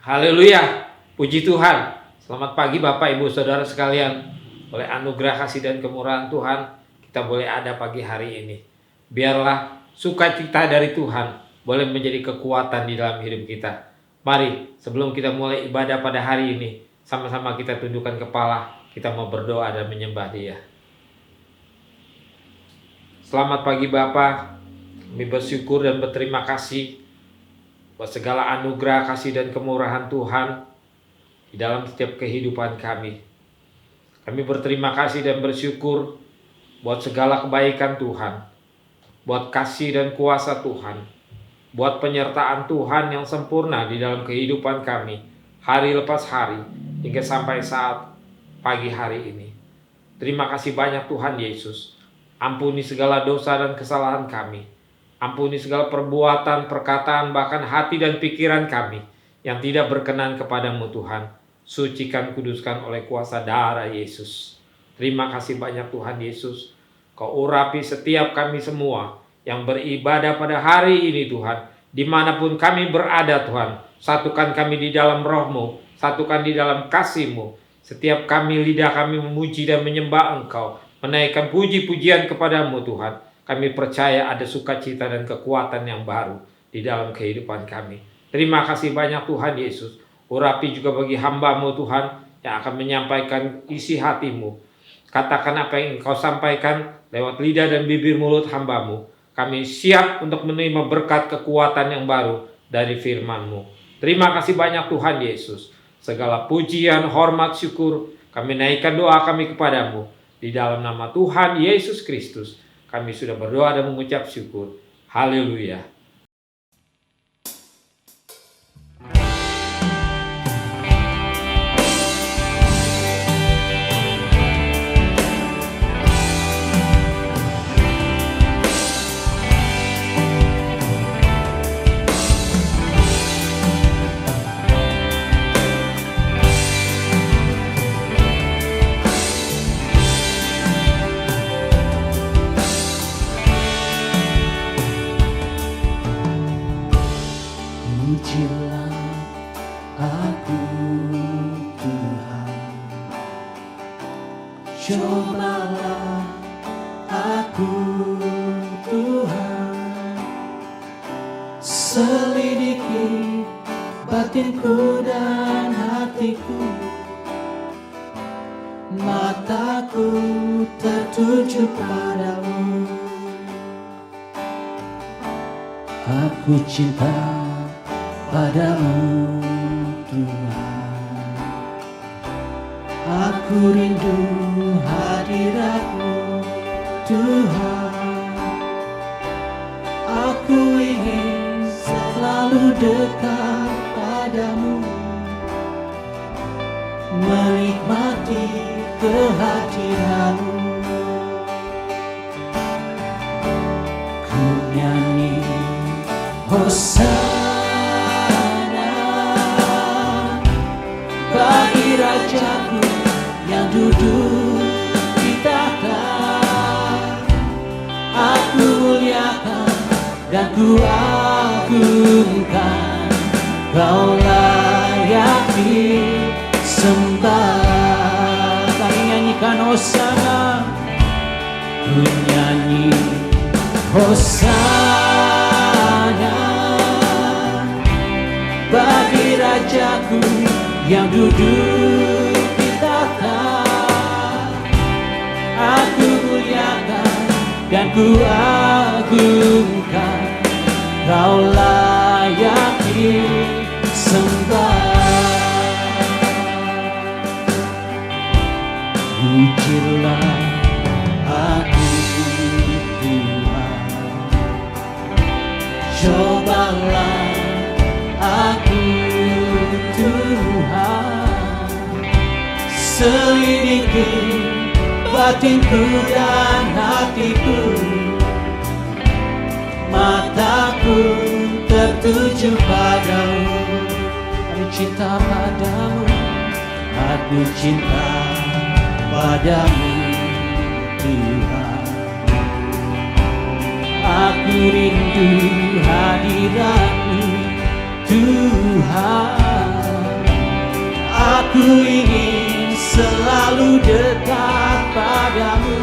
Haleluya, puji Tuhan. Selamat pagi Bapak Ibu Saudara sekalian. Oleh anugerah kasih dan kemurahan Tuhan, kita boleh ada pagi hari ini. Biarlah sukacita dari Tuhan boleh menjadi kekuatan di dalam hidup kita. Mari sebelum kita mulai ibadah pada hari ini, sama-sama kita tundukkan kepala, kita mau berdoa dan menyembah Dia. Selamat pagi Bapak, kami bersyukur dan berterima kasih buat segala anugerah, kasih dan kemurahan Tuhan di dalam setiap kehidupan kami. Kami berterima kasih dan bersyukur buat segala kebaikan Tuhan, buat kasih dan kuasa Tuhan, buat penyertaan Tuhan yang sempurna di dalam kehidupan kami, hari lepas hari, hingga sampai saat pagi hari ini. Terima kasih banyak Tuhan Yesus. Ampuni segala dosa dan kesalahan kami. Ampuni segala perbuatan, perkataan, bahkan hati dan pikiran kami yang tidak berkenan kepadamu Tuhan. Sucikan, kuduskan oleh kuasa darah Yesus. Terima kasih banyak Tuhan Yesus. Kau urapi setiap kami semua yang beribadah pada hari ini Tuhan. Dimanapun kami berada Tuhan, satukan kami di dalam roh-Mu, satukan di dalam kasih-Mu. Setiap kami, lidah kami memuji dan menyembah Engkau, menaikkan puji-pujian kepadamu Tuhan. Kami percaya ada sukacita dan kekuatan yang baru di dalam kehidupan kami. Terima kasih banyak Tuhan Yesus. Urapi juga bagi hamba-Mu Tuhan yang akan menyampaikan isi hati-Mu. Katakan apa yang Engkau sampaikan lewat lidah dan bibir mulut hamba-Mu. Kami siap untuk menerima berkat kekuatan yang baru dari firman-Mu. Terima kasih banyak Tuhan Yesus. Segala pujian, hormat, syukur kami naikkan doa kami kepadamu. Di dalam nama Tuhan Yesus Kristus kami sudah berdoa dan mengucap syukur. Haleluya. Cobalah aku Tuhan, selidiki batinku dan hatiku, mataku tertuju padamu. Aku cinta padamu Tuhan. Aku rindu hadirat-Mu Tuhan. Aku ingin selalu dekat padamu, menikmati kehadiran-Mu. Ku nyanyi Hosana bagi Rajaku yang duduk di tahta. Aku muliakan dan ku agungkan, Kau layak disembah. Kami nyanyikan Hosana, ku nyanyi Hosana bagi Rajaku yang duduk di tahta. Aku muliakan dan ku agungkan, Kau layak disembah. Pujilah aku Tuhan, cobalah aku Tuhan, selidiki batinku dan hatiku, mataku tertuju padamu. Aku cinta padamu, aku cinta padamu Tuhan. Aku rindu hadirat-Mu Tuhan. Aku ingin selalu dekat padamu,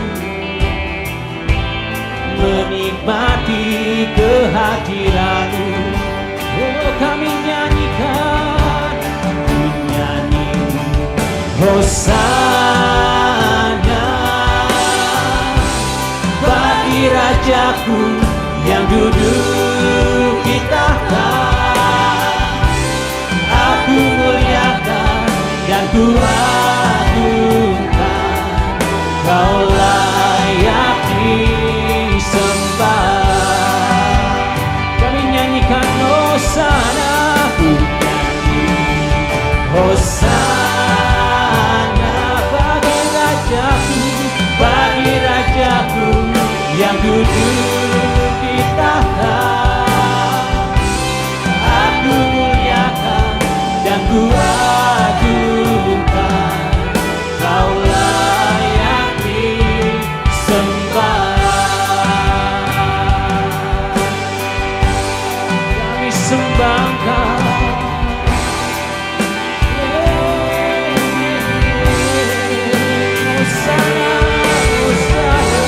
menikmati kehadiranmu. Oh, kami nyanyikan, nyanyi Hosana bagi Rajaku yang duduk di tahta. Aku muliakan dan ku agungkan, Kau layak disembah. Kami nyanyikan Hosana, ku nyanyi Hosana bagi Rajaku yang duduk di tahta. Aku muliakan dan ku agungkan, Kau layak disembah. Kami sembah Kau. Hosana, Hosana,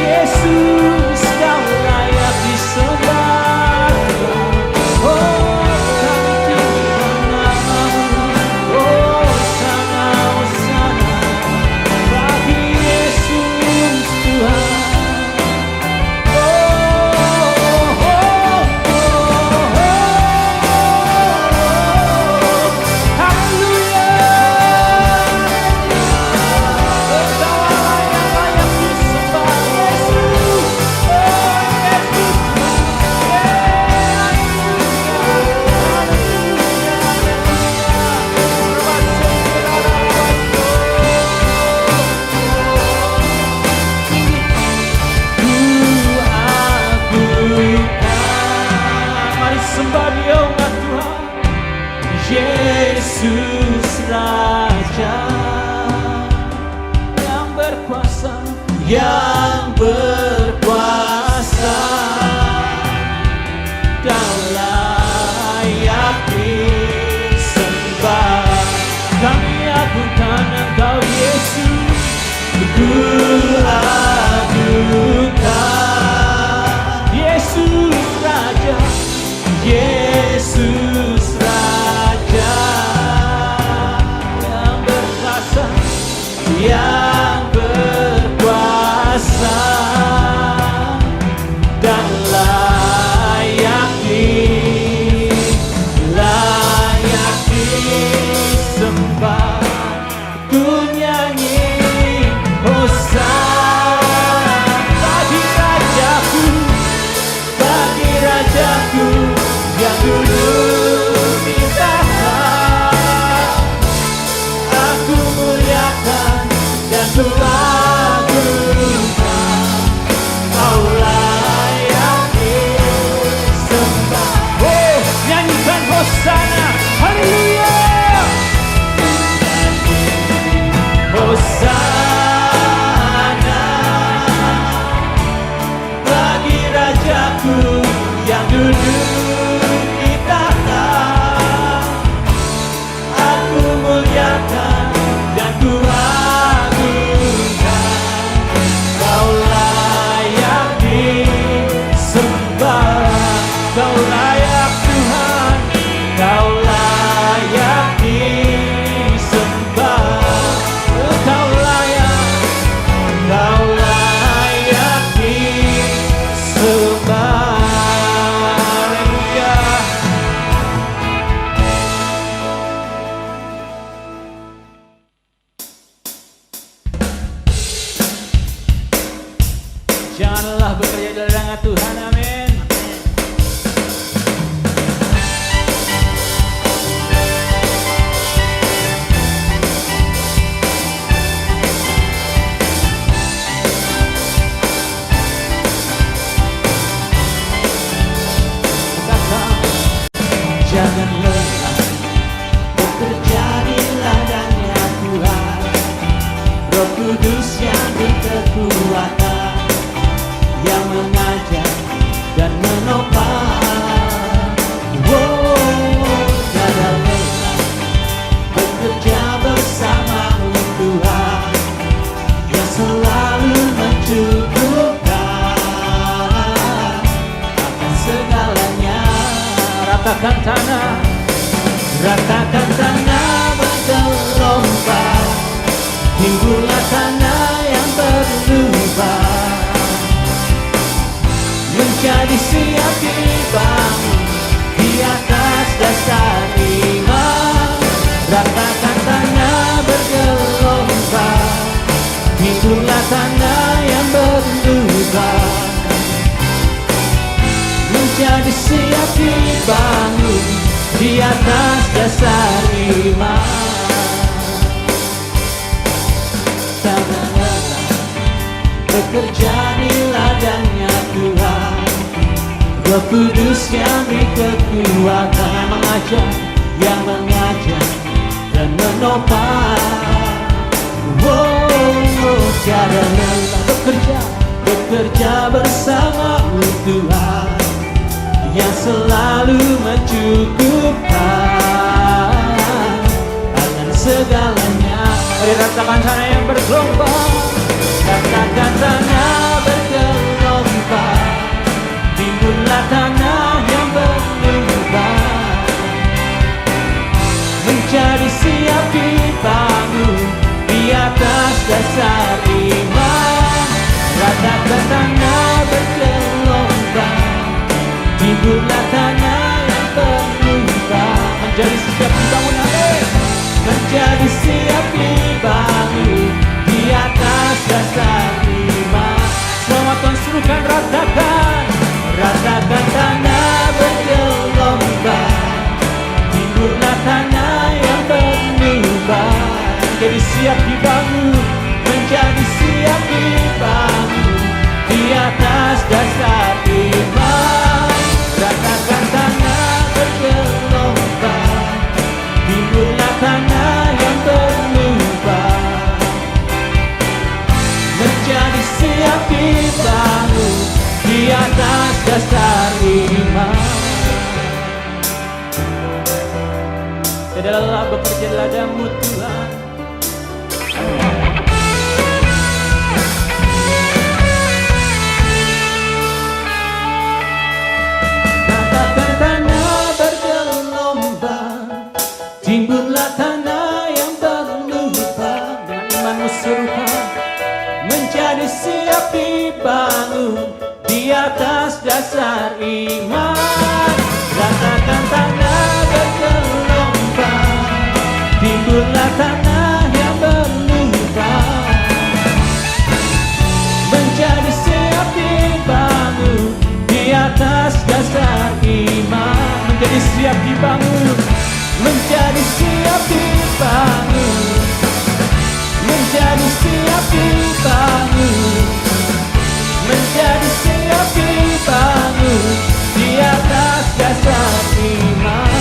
Yesus Kau layak disembah. Oh, kami tinggikan nama-Mu. Hosana, Hosana bagi Yesus Tuhan. Haleluya. Kau layak disembah, Yesus. Mari sembah Dia umat Tuhan. Yesus Raja yang berkuasa, yang berkuasa dan layak disembah. Kami agungkan Engkau Yesus, ku agungkan Yesus Raja, Yesus Raja yang berkuasa, yang berkuasa dan layak disembah. Ku nyanyi Hosana bagi Rajaku yang ratakan tanah, ratakan tanah bergelombang, timbullah tanah yang berlubang, menjadi siap dibangun di atas dasar iman. Ratakan tanah bergelombang, timbullah tanah yang berlubang, menjadi siap dibangun di atas dasar iman. Tanah lelah bekerja di ladangnya Tuhan, Roh Kudus yang beri kekuatan, yang mengajar dan menopang. Tiada lelah bekerja bersama-Mu Tuhan, yang selalu mencukupkan akan segalanya. Mari ratakan tanah yang bergelombang, ratakan tanah bergelombang, timbullah tanah yang berlubang, menjadi siap dibangun di atas dasar iman. Ratakan tanah bergelombang, timbullah tanah yang berlubang, menjadi siap dibangun. Amin. Menjadi siap dibangun di atas dasar iman. Semua Tuhan serukan, ratakan, ratakan tanah bergelombang, timbullah tanah yang berlubang, menjadi siap dibangun, menjadi siap dibangun di atas dasar iman. Ratakan tanah bergelombang, timbullah tanah yang berlubang, menjadi siap dibangun di atas dasar iman. Tidak lelah bekerja di ladang-Mu Tuhan, ratakan tanah bergelombang, timbullah tanah yang berlubang. Dengan iman-Mu serukan, menjadi siap dibangun di atas dasar iman. Ratakan tanah bergelombang, timbullah tanah yang berlubang, menjadi siap dibangun di atas dasar iman. Menjadi siap dibangun, menjadi siap dibangun, menjadi siap dibangun, menjadi siap dibangun di atas dasar iman.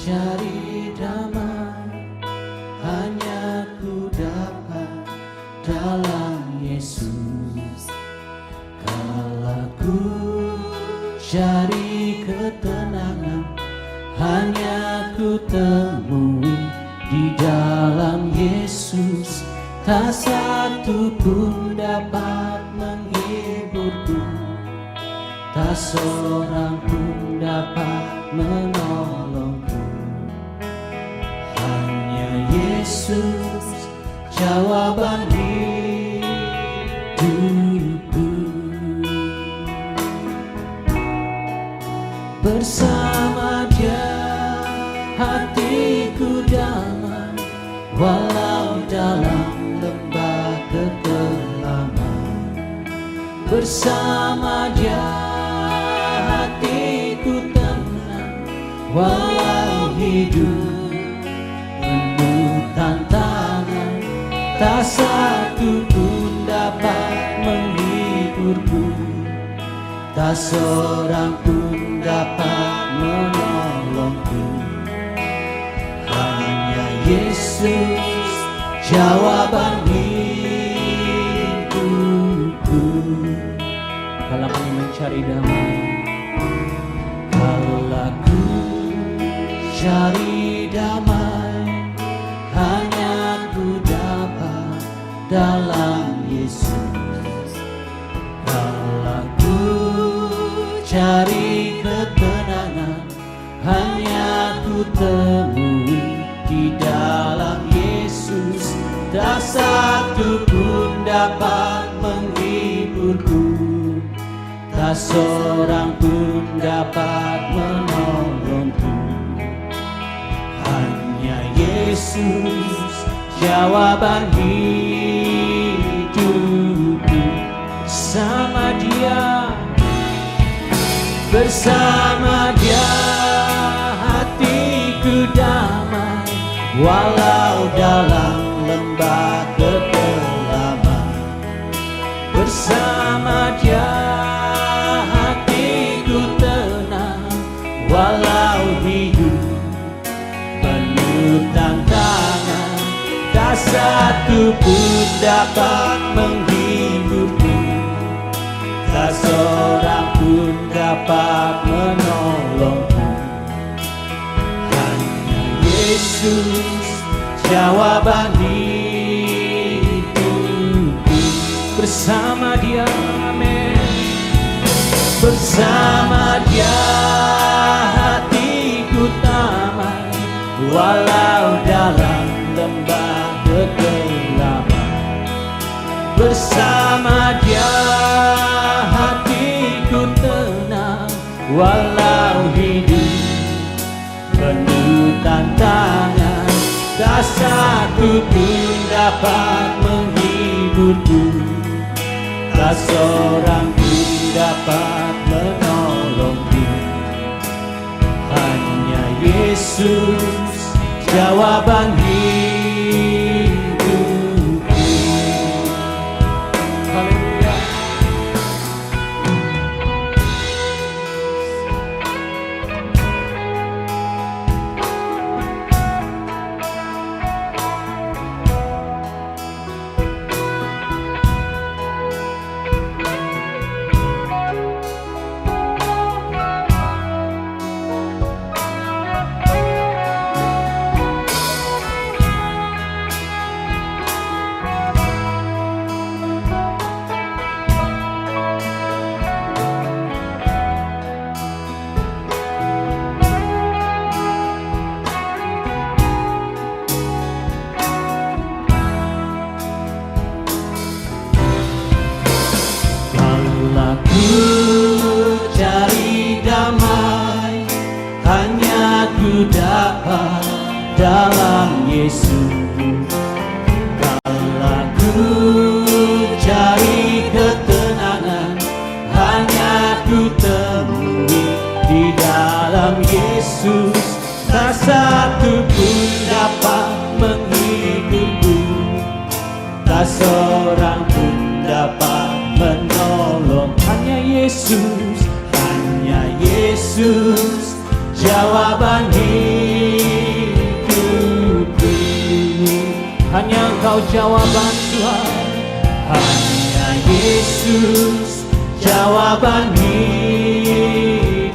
Cari damai hanya ku dapat dalam Yesus. Kalau ku cari ketenangan hanya ku temui di dalam Yesus. Tak satu pun dapat menghiburku, tak seorang pun dapat menolongku. Hanya Yesus jawaban hidupku. Bersama Dia hatiku damai, walau dalam lembah kekelaman. Bersama Dia hatiku tenang, walau hidup tak seorang pun dapat menolongku. Hanya Yesus jawaban hidupku. Kalau kami mencari damai, Kalau aku cari damai, hanya ku dapat dalam Yesus. Kalau ku cari ketenangan, hanya ku temui di dalam Yesus. Tak satu pun dapat menghiburku, tak seorang pun dapat menolongku. Hanya Yesus jawaban hidupku. Bersama Dia hatiku damai, walau dalam lembah kekelaman. Bersama Dia walau hidup penuh tantangan, tak satu pun dapat menghiburku, tak seorang pun dapat menolongku. Hanya Yesus jawaban hidupku. Bersama Dia, amin. Bersama Dia hatiku damai, walau dalam lembah kegelapan. Bersama Dia hatiku tenang, walau hidup penuh tantangan. Tak satu pun dapat menghiburku, tak seorang pun dapat menolongku. Hanya Yesus jawaban hidupku. Haleluya. Dapat dalam Yesus. Kalau ku cari ketenangan, hanya ku temui di dalam Yesus. Tak satu pun dapat menghiburku, tak seorang pun dapat menolong. Hanya Yesus, hanya Yesus jawaban hidupku. Hanya Engkau jawaban Tuhan, hanya Yesus jawaban hidupku.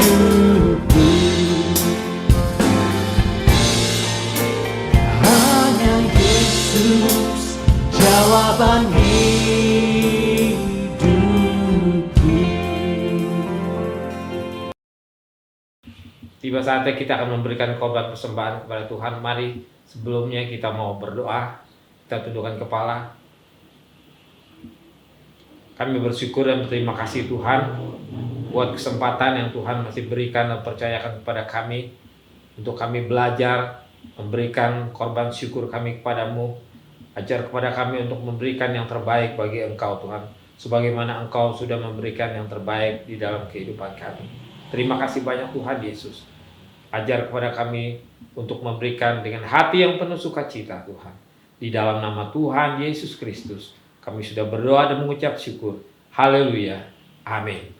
Hanya Yesus jawaban hidupku. Tiba saatnya kita akan memberikan korban persembahan kepada Tuhan. Mari sebelumnya kita mau berdoa. Kita tundukkan kepala. Kami bersyukur dan berterima kasih Tuhan buat kesempatan yang Tuhan masih berikan dan percayakan kepada kami untuk kami belajar memberikan korban syukur kami kepadamu. Ajar kepada kami untuk memberikan yang terbaik bagi Engkau Tuhan, sebagaimana Engkau sudah memberikan yang terbaik di dalam kehidupan kami. Terima kasih banyak Tuhan Yesus. Ajar kepada kami untuk memberikan dengan hati yang penuh sukacita Tuhan. Di dalam nama Tuhan Yesus Kristus kami sudah berdoa dan mengucap syukur. Haleluya. Amin.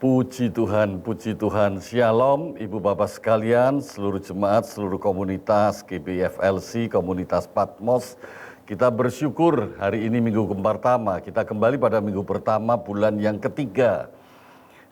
Puji Tuhan, Shalom Ibu Bapak sekalian, seluruh jemaat, seluruh komunitas GBFLC, komunitas Patmos. Kita bersyukur hari ini minggu pertama, kita kembali pada minggu pertama bulan yang ketiga.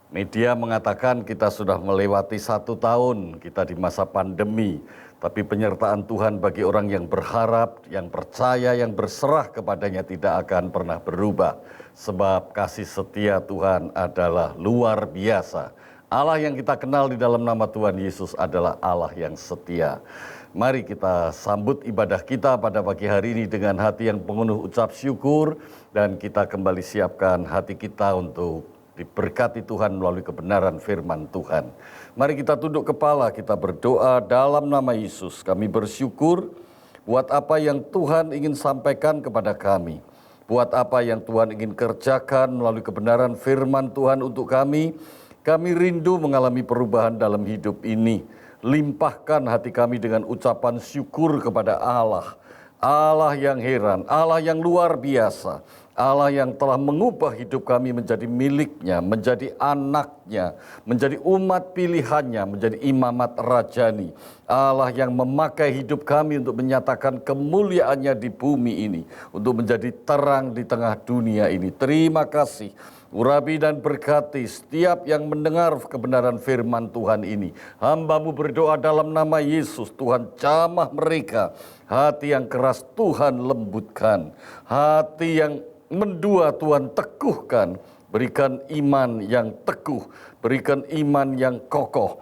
Media mengatakan kita sudah melewati 1 tahun, kita di masa pandemi. Tapi penyertaan Tuhan bagi orang yang berharap, yang percaya, yang berserah kepadanya tidak akan pernah berubah. Sebab kasih setia Tuhan adalah luar biasa. Allah yang kita kenal di dalam nama Tuhan Yesus adalah Allah yang setia. Mari kita sambut ibadah kita pada pagi hari ini dengan hati yang penuh ucap syukur. Dan kita kembali siapkan hati kita untuk diberkati Tuhan melalui kebenaran firman Tuhan. Mari kita tunduk kepala, kita berdoa dalam nama Yesus. Kami bersyukur buat apa yang Tuhan ingin sampaikan kepada kami. Buat apa yang Tuhan ingin kerjakan melalui kebenaran firman Tuhan untuk kami. Kami rindu mengalami perubahan dalam hidup ini. Limpahkan hati kami dengan ucapan syukur kepada Allah. Allah yang heran, Allah yang luar biasa. Allah yang telah mengubah hidup kami menjadi miliknya, menjadi anaknya, menjadi umat pilihannya, menjadi imamat rajani. Allah yang memakai hidup kami untuk menyatakan kemuliaannya di bumi ini, untuk menjadi terang di tengah dunia ini. Terima kasih. Urapi dan berkati setiap yang mendengar kebenaran firman Tuhan ini. Hamba-Mu berdoa dalam nama Yesus, Tuhan jamah mereka. Hati yang keras Tuhan lembutkan. Hati yang mendua Tuhan teguhkan. Berikan iman yang teguh. Berikan iman yang kokoh.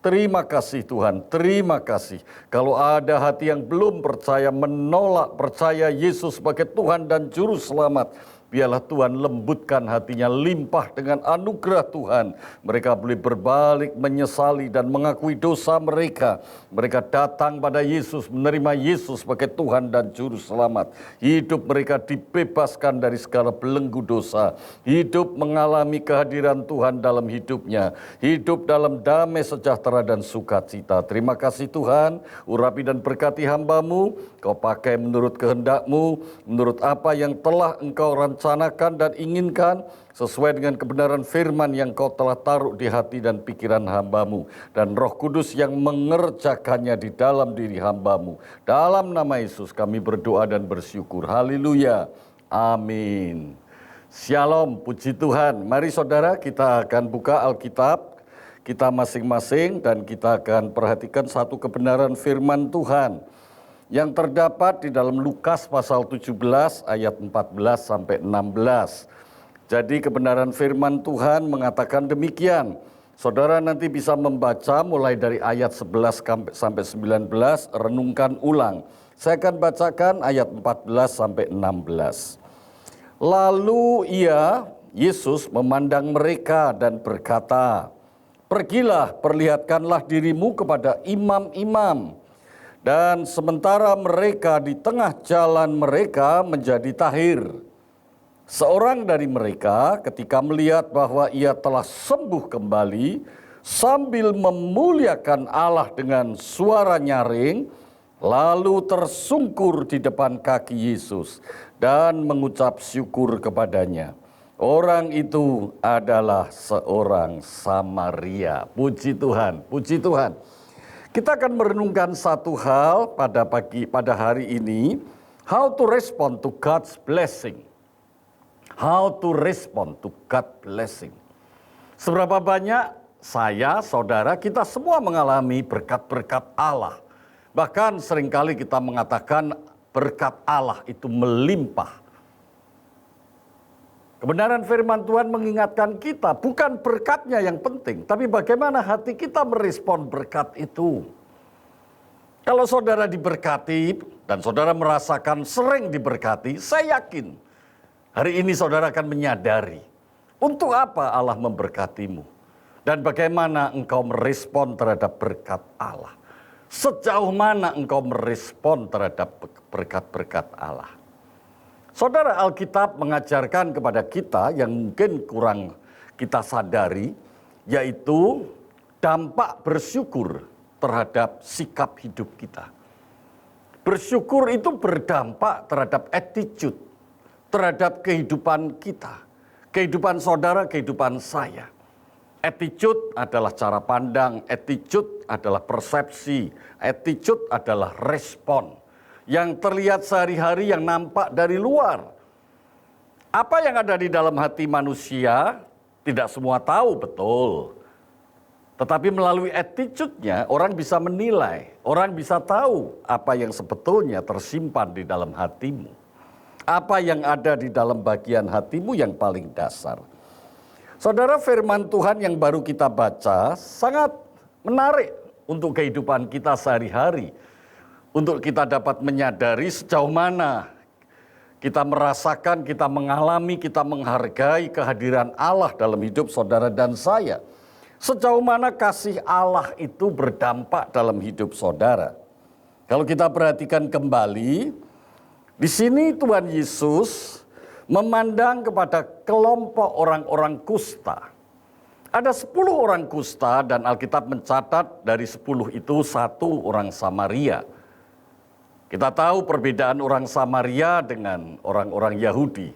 Terima kasih Tuhan, terima kasih. Kalau ada hati yang belum percaya, menolak percaya Yesus sebagai Tuhan dan Juru Selamat, biarlah Tuhan lembutkan hatinya, limpah dengan anugerah Tuhan. Mereka boleh berbalik, menyesali dan mengakui dosa mereka. Mereka datang pada Yesus, menerima Yesus sebagai Tuhan dan Juru Selamat. Hidup mereka dibebaskan dari segala belenggu dosa. Hidup mengalami kehadiran Tuhan dalam hidupnya. Hidup dalam damai, sejahtera dan sukacita. Terima kasih Tuhan, urapi dan berkati hamba-Mu. Kau pakai menurut kehendak-Mu, menurut apa yang telah Engkau rencanakan dan inginkan, sesuai dengan kebenaran firman yang Kau telah taruh di hati dan pikiran hamba-Mu, dan Roh Kudus yang mengerjakannya di dalam diri hamba-Mu. Dalam nama Yesus kami berdoa dan bersyukur. Haleluya. Amin. Shalom, puji Tuhan. Mari saudara, kita akan buka Alkitab kita masing-masing dan kita akan perhatikan satu kebenaran firman Tuhan yang terdapat di dalam Lukas pasal 17 ayat 14 sampai 16. Jadi kebenaran firman Tuhan mengatakan demikian. Saudara nanti bisa membaca mulai dari ayat 11 sampai 19, renungkan ulang. Saya akan bacakan ayat 14 sampai 16. Lalu Yesus memandang mereka dan berkata, "Pergilah, perlihatkanlah dirimu kepada imam-imam." Dan sementara mereka di tengah jalan mereka menjadi tahir. Seorang dari mereka ketika melihat bahwa ia telah sembuh kembali, sambil memuliakan Allah dengan suara nyaring, lalu tersungkur di depan kaki Yesus dan mengucap syukur kepadanya. Orang itu adalah seorang Samaria. Puji Tuhan, puji Tuhan. Kita akan merenungkan satu hal pada hari ini, how to respond to God's blessing. How to respond to God's blessing. Seberapa banyak saya, saudara, kita semua mengalami berkat-berkat Allah. Bahkan seringkali kita mengatakan berkat Allah itu melimpah. Kebenaran firman Tuhan mengingatkan kita, bukan berkatnya yang penting, tapi bagaimana hati kita merespon berkat itu. Kalau saudara diberkati dan saudara merasakan sering diberkati, saya yakin hari ini saudara akan menyadari untuk apa Allah memberkatimu dan bagaimana engkau merespon terhadap berkat Allah. Sejauh mana engkau merespon terhadap berkat-berkat Allah. Saudara, Alkitab mengajarkan kepada kita yang mungkin kurang kita sadari, yaitu dampak bersyukur terhadap sikap hidup kita. Bersyukur itu berdampak terhadap attitude, terhadap kehidupan kita, kehidupan saudara, kehidupan saya. Attitude adalah cara pandang, attitude adalah persepsi, attitude adalah respon. Yang terlihat sehari-hari, yang nampak dari luar. Apa yang ada di dalam hati manusia, tidak semua tahu betul. Tetapi melalui attitude-nya, orang bisa menilai, orang bisa tahu apa yang sebetulnya tersimpan di dalam hatimu. Apa yang ada di dalam bagian hatimu yang paling dasar. Saudara, firman Tuhan yang baru kita baca sangat menarik untuk kehidupan kita sehari-hari. Untuk kita dapat menyadari sejauh mana kita merasakan, kita mengalami, kita menghargai kehadiran Allah dalam hidup saudara dan saya. Sejauh mana kasih Allah itu berdampak dalam hidup saudara. Kalau kita perhatikan kembali, di sini Tuhan Yesus memandang kepada kelompok orang-orang kusta. Ada 10 orang kusta dan Alkitab mencatat dari 10 itu 1 orang Samaria. Kita tahu perbedaan orang Samaria dengan orang-orang Yahudi.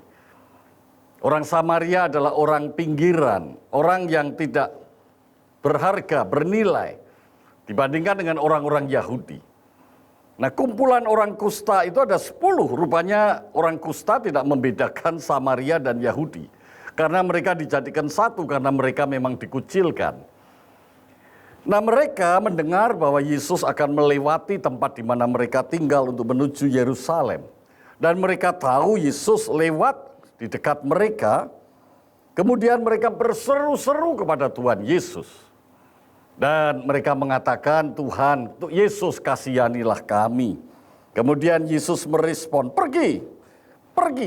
Orang Samaria adalah orang pinggiran, orang yang tidak berharga, bernilai dibandingkan dengan orang-orang Yahudi. Nah, kumpulan orang kusta itu ada 10. Rupanya orang kusta tidak membedakan Samaria dan Yahudi. Karena mereka dijadikan satu, karena mereka memang dikucilkan. Nah, mereka mendengar bahwa Yesus akan melewati tempat di mana mereka tinggal untuk menuju Yerusalem. Dan mereka tahu Yesus lewat di dekat mereka. Kemudian mereka berseru-seru kepada Tuhan Yesus. Dan mereka mengatakan, Tuhan, Yesus kasihanilah kami. Kemudian Yesus merespon, pergi,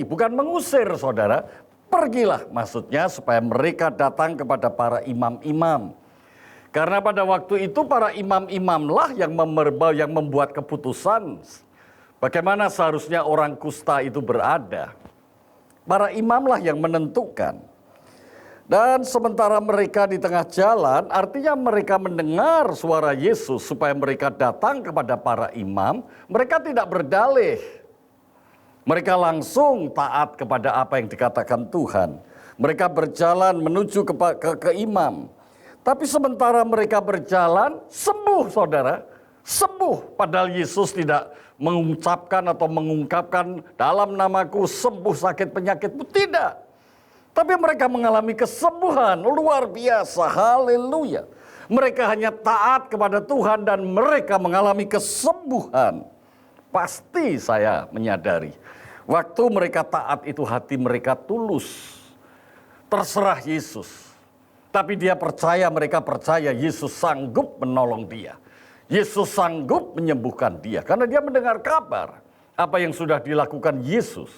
bukan mengusir saudara, pergilah maksudnya supaya mereka datang kepada para imam-imam. Karena pada waktu itu para imam-imamlah yang membuat keputusan bagaimana seharusnya orang kusta itu berada. Para imamlah yang menentukan. Dan sementara mereka di tengah jalan, artinya mereka mendengar suara Yesus supaya mereka datang kepada para imam, mereka tidak berdalih. Mereka langsung taat kepada apa yang dikatakan Tuhan. Mereka berjalan menuju ke imam. Tapi sementara mereka berjalan, sembuh saudara, sembuh. Padahal Yesus tidak mengucapkan atau mengungkapkan dalam namaku sembuh sakit penyakitmu, tidak. Tapi mereka mengalami kesembuhan luar biasa, haleluya. Mereka hanya taat kepada Tuhan dan mereka mengalami kesembuhan. Pasti saya menyadari, waktu mereka taat itu hati mereka tulus. Terserah Yesus. Tapi mereka percaya Yesus sanggup menolong dia. Yesus sanggup menyembuhkan dia. Karena dia mendengar kabar apa yang sudah dilakukan Yesus.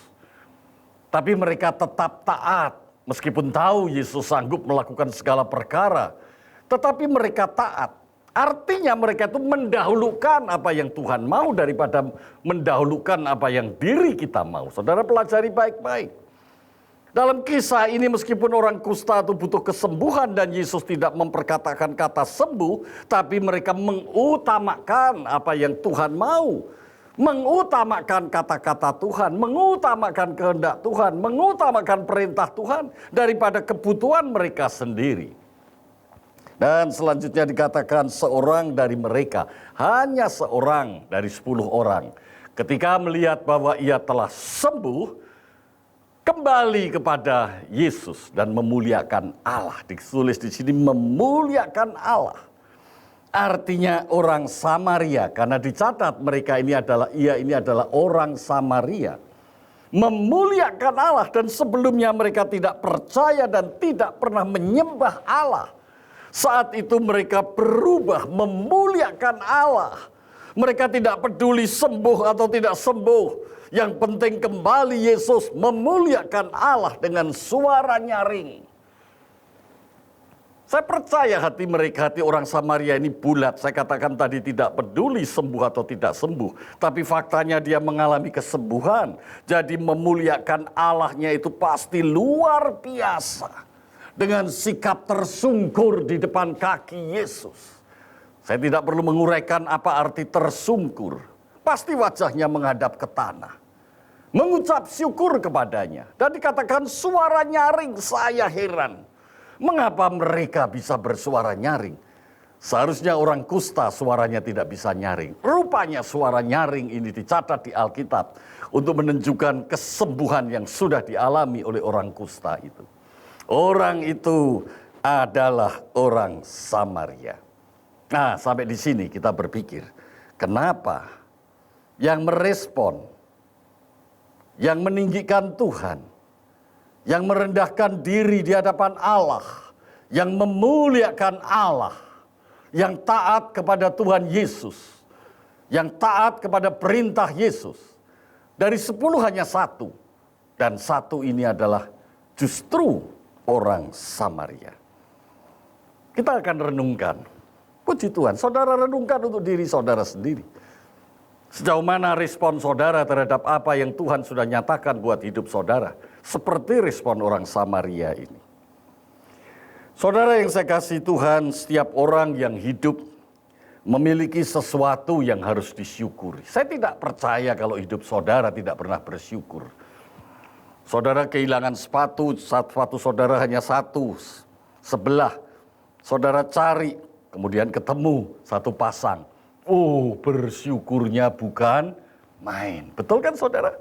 Tapi mereka tetap taat. Meskipun tahu Yesus sanggup melakukan segala perkara, tetapi mereka taat. Artinya mereka itu mendahulukan apa yang Tuhan mau daripada mendahulukan apa yang diri kita mau. Saudara pelajari baik-baik. Dalam kisah ini meskipun orang kusta itu butuh kesembuhan dan Yesus tidak memperkatakan kata sembuh, tapi mereka mengutamakan apa yang Tuhan mau. Mengutamakan kata-kata Tuhan, mengutamakan kehendak Tuhan, mengutamakan perintah Tuhan daripada kebutuhan mereka sendiri. Dan selanjutnya dikatakan seorang dari mereka, hanya seorang dari 10 orang. Ketika melihat bahwa ia telah sembuh, kembali kepada Yesus dan memuliakan Allah. Ditulis di sini memuliakan Allah. Artinya orang Samaria, karena dicatat mereka ini adalah orang Samaria. Memuliakan Allah dan sebelumnya mereka tidak percaya dan tidak pernah menyembah Allah. Saat itu mereka berubah memuliakan Allah. Mereka tidak peduli sembuh atau tidak sembuh. Yang penting kembali Yesus memuliakan Allah dengan suara nyaring. Saya percaya hati mereka, hati orang Samaria ini bulat. Saya katakan tadi tidak peduli sembuh atau tidak sembuh. Tapi faktanya dia mengalami kesembuhan. Jadi memuliakan Allahnya itu pasti luar biasa. Dengan sikap tersungkur di depan kaki Yesus. Saya tidak perlu menguraikan apa arti tersungkur. Pasti wajahnya menghadap ke tanah. Mengucap syukur kepadanya. Dan dikatakan suara nyaring, saya heran. Mengapa mereka bisa bersuara nyaring? Seharusnya orang kusta suaranya tidak bisa nyaring. Rupanya suara nyaring ini dicatat di Alkitab untuk menunjukkan kesembuhan yang sudah dialami oleh orang kusta itu. Orang itu adalah orang Samaria. Nah, sampai di sini kita berpikir, kenapa yang merespon, yang meninggikan Tuhan, yang merendahkan diri di hadapan Allah, yang memuliakan Allah, yang taat kepada Tuhan Yesus, yang taat kepada perintah Yesus. Dari 10 hanya 1. Dan 1 ini adalah justru orang Samaria. Kita akan renungkan. Puji Tuhan, saudara renungkan untuk diri saudara sendiri. Sejauh mana respon saudara terhadap apa yang Tuhan sudah nyatakan buat hidup saudara. Seperti respon orang Samaria ini. Saudara yang saya kasih Tuhan, setiap orang yang hidup memiliki sesuatu yang harus disyukuri. Saya tidak percaya kalau hidup saudara tidak pernah bersyukur. Saudara kehilangan sepatu saudara hanya satu, sebelah. Saudara cari, kemudian ketemu satu pasang. Oh, bersyukurnya bukan main. Betul kan saudara?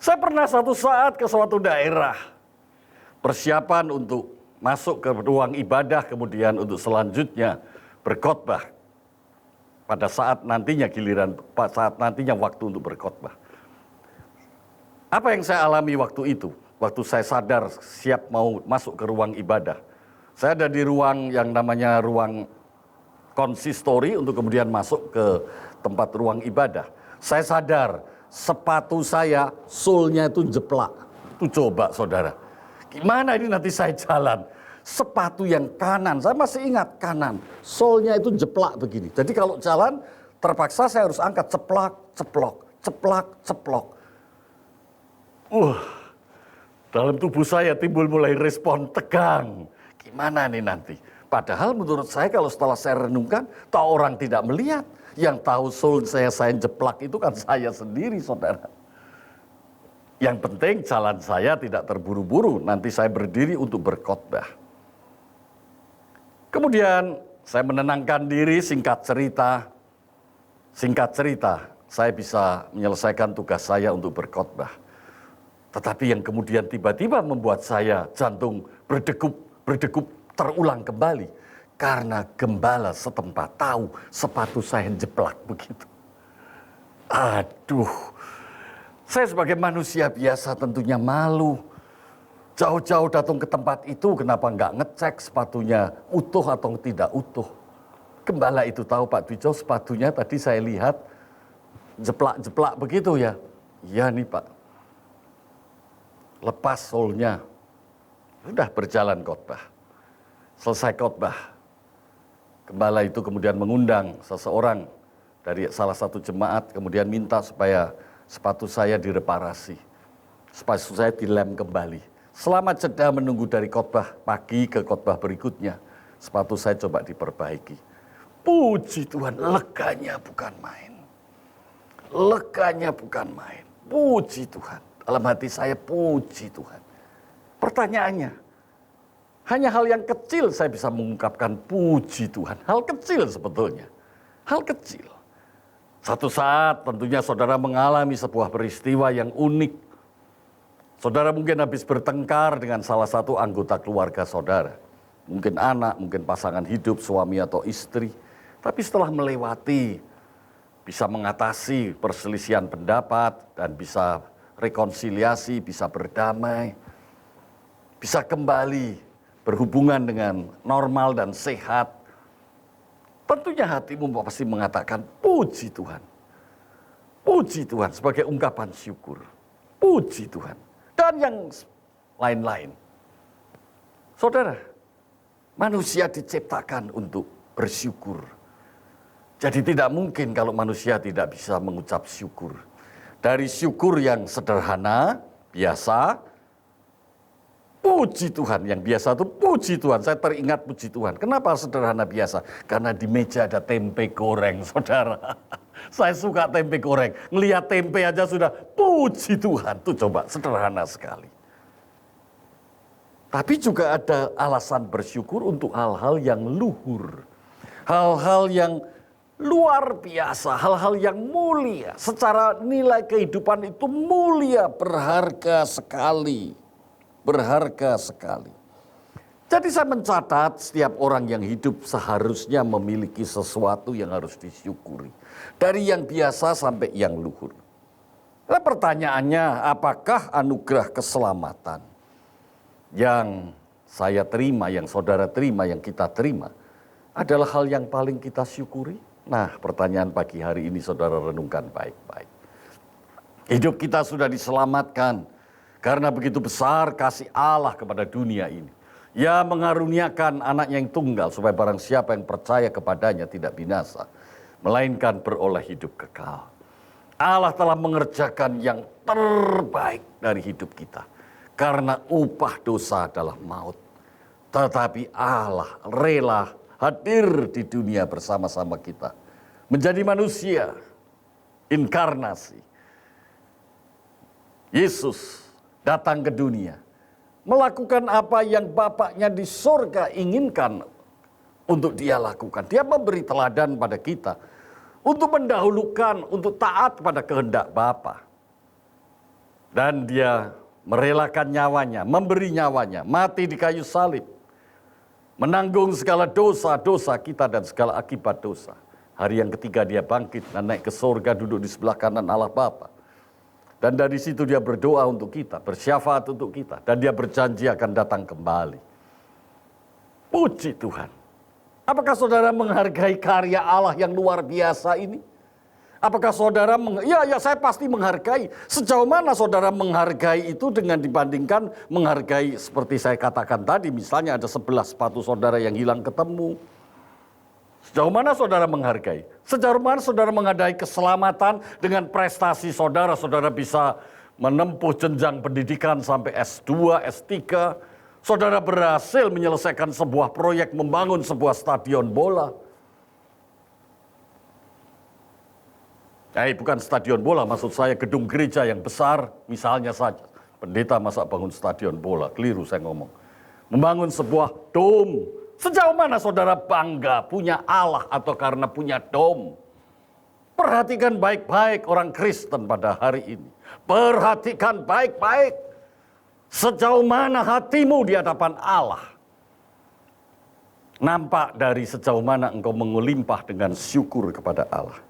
Saya pernah satu saat ke suatu daerah. Persiapan untuk masuk ke ruang ibadah, kemudian untuk selanjutnya berkhotbah. Pada saat nantinya waktu untuk berkhotbah. Apa yang saya alami waktu itu? Waktu saya sadar siap mau masuk ke ruang ibadah. Saya ada di ruang yang namanya ruang konsistori untuk kemudian masuk ke tempat ruang ibadah. Saya sadar sepatu saya sulnya itu jeplak. Itu coba saudara. Gimana ini nanti saya jalan? Sepatu yang kanan, saya masih ingat kanan. Solnya itu jeplak begini. Jadi kalau jalan terpaksa saya harus angkat ceplak, ceplok, ceplak, ceplok. Dalam tubuh saya timbul mulai respon tegang. Gimana nih nanti? Padahal menurut saya kalau setelah saya renungkan, tahu orang tidak melihat. Yang tahu sol saya jeplak itu kan saya sendiri saudara. Yang penting jalan saya tidak terburu-buru. Nanti saya berdiri untuk berkhotbah. Kemudian saya menenangkan diri, singkat cerita, saya bisa menyelesaikan tugas saya untuk berkhotbah. Tetapi yang kemudian tiba-tiba membuat saya jantung berdegup terulang kembali. Karena gembala setempat tahu sepatu saya jeplak begitu. Aduh, saya sebagai manusia biasa tentunya malu. Jauh-jauh datang ke tempat itu, kenapa nggak ngecek sepatunya utuh atau tidak utuh. Gembala itu tahu Pak Dwijo sepatunya tadi saya lihat jeplak-jeplak begitu ya. Iya nih Pak. Lepas solnya. Sudah berjalan khotbah. Selesai khotbah. Gembala itu kemudian mengundang seseorang dari salah satu jemaat. Kemudian minta supaya sepatu saya direparasi. Sepatu saya dilem kembali. Selama jeda menunggu dari khotbah pagi ke khotbah berikutnya, sepatu saya coba diperbaiki. Puji Tuhan, leganya bukan main. Leganya bukan main. Puji Tuhan. Dalam hati saya puji Tuhan. Pertanyaannya, hanya hal yang kecil saya bisa mengungkapkan puji Tuhan. Hal kecil sebetulnya. Hal kecil. Satu saat tentunya saudara mengalami sebuah peristiwa yang unik. Saudara mungkin habis bertengkar dengan salah satu anggota keluarga saudara. Mungkin anak, mungkin pasangan hidup, suami atau istri. Tapi setelah melewati, bisa mengatasi perselisihan pendapat, dan bisa rekonsiliasi, bisa berdamai. Bisa kembali berhubungan dengan normal dan sehat. Tentunya hatimu pasti mengatakan, puji Tuhan. Puji Tuhan sebagai ungkapan syukur. Puji Tuhan. Dan yang lain-lain. Saudara, manusia diciptakan untuk bersyukur. Jadi tidak mungkin kalau manusia tidak bisa mengucap syukur. Dari syukur yang sederhana, biasa, puji Tuhan. Yang biasa itu puji Tuhan. Saya teringat puji Tuhan. Kenapa sederhana biasa? Karena di meja ada tempe goreng, saudara. Saya suka tempe goreng. Ngelihat tempe aja sudah puji Tuhan. Itu coba sederhana sekali. Tapi juga ada alasan bersyukur untuk hal-hal yang luhur. Hal-hal yang luar biasa, hal-hal yang mulia. Secara nilai kehidupan itu mulia, berharga sekali. Berharga sekali. Jadi saya mencatat setiap orang yang hidup seharusnya memiliki sesuatu yang harus disyukuri. Dari yang biasa sampai yang luhur. Nah, pertanyaannya, apakah anugerah keselamatan yang saya terima, yang saudara terima, yang kita terima, adalah hal yang paling kita syukuri? Nah, pertanyaan pagi hari ini saudara renungkan baik-baik. Hidup kita sudah diselamatkan karena begitu besar kasih Allah kepada dunia ini. Ia mengaruniakan anaknya yang tunggal supaya barang siapa yang percaya kepadanya tidak binasa, melainkan beroleh hidup kekal. Allah telah mengerjakan yang terbaik dari hidup kita. Karena upah dosa adalah maut. Tetapi Allah rela hadir di dunia bersama-sama kita. Menjadi manusia, inkarnasi. Yesus datang ke dunia. Melakukan apa yang Bapaknya di surga inginkan untuk dia lakukan. Dia memberi teladan pada kita. Untuk mendahulukan, untuk taat pada kehendak Bapa. Dan dia merelakan nyawanya, memberi nyawanya, mati di kayu salib. Menanggung segala dosa-dosa kita dan segala akibat dosa. Hari yang ketiga dia bangkit dan naik ke surga, duduk di sebelah kanan Allah Bapa. Dan dari situ dia berdoa untuk kita, bersyafaat untuk kita. Dan dia berjanji akan datang kembali. Puji Tuhan. Apakah saudara menghargai karya Allah yang luar biasa ini? Apakah saudara, ya saya pasti menghargai. Sejauh mana saudara menghargai itu dengan dibandingkan menghargai seperti saya katakan tadi. Misalnya ada 11 sepatu saudara yang hilang ketemu. Sejauh mana saudara menghargai? Sejauh mana saudara menghargai keselamatan dengan prestasi saudara. Saudara bisa menempuh jenjang pendidikan sampai S2, S3. Saudara berhasil menyelesaikan sebuah proyek membangun sebuah stadion bola. Bukan stadion bola, maksud saya gedung gereja yang besar, misalnya saja. Pendeta masa bangun stadion bola, keliru saya ngomong. Membangun sebuah dom. Sejauh mana saudara bangga punya Allah atau karena punya dom? Perhatikan baik-baik orang Kristen pada hari ini. Perhatikan baik-baik. Sejauh mana hatimu di hadapan Allah? Nampak dari sejauh mana engkau melimpah dengan syukur kepada Allah.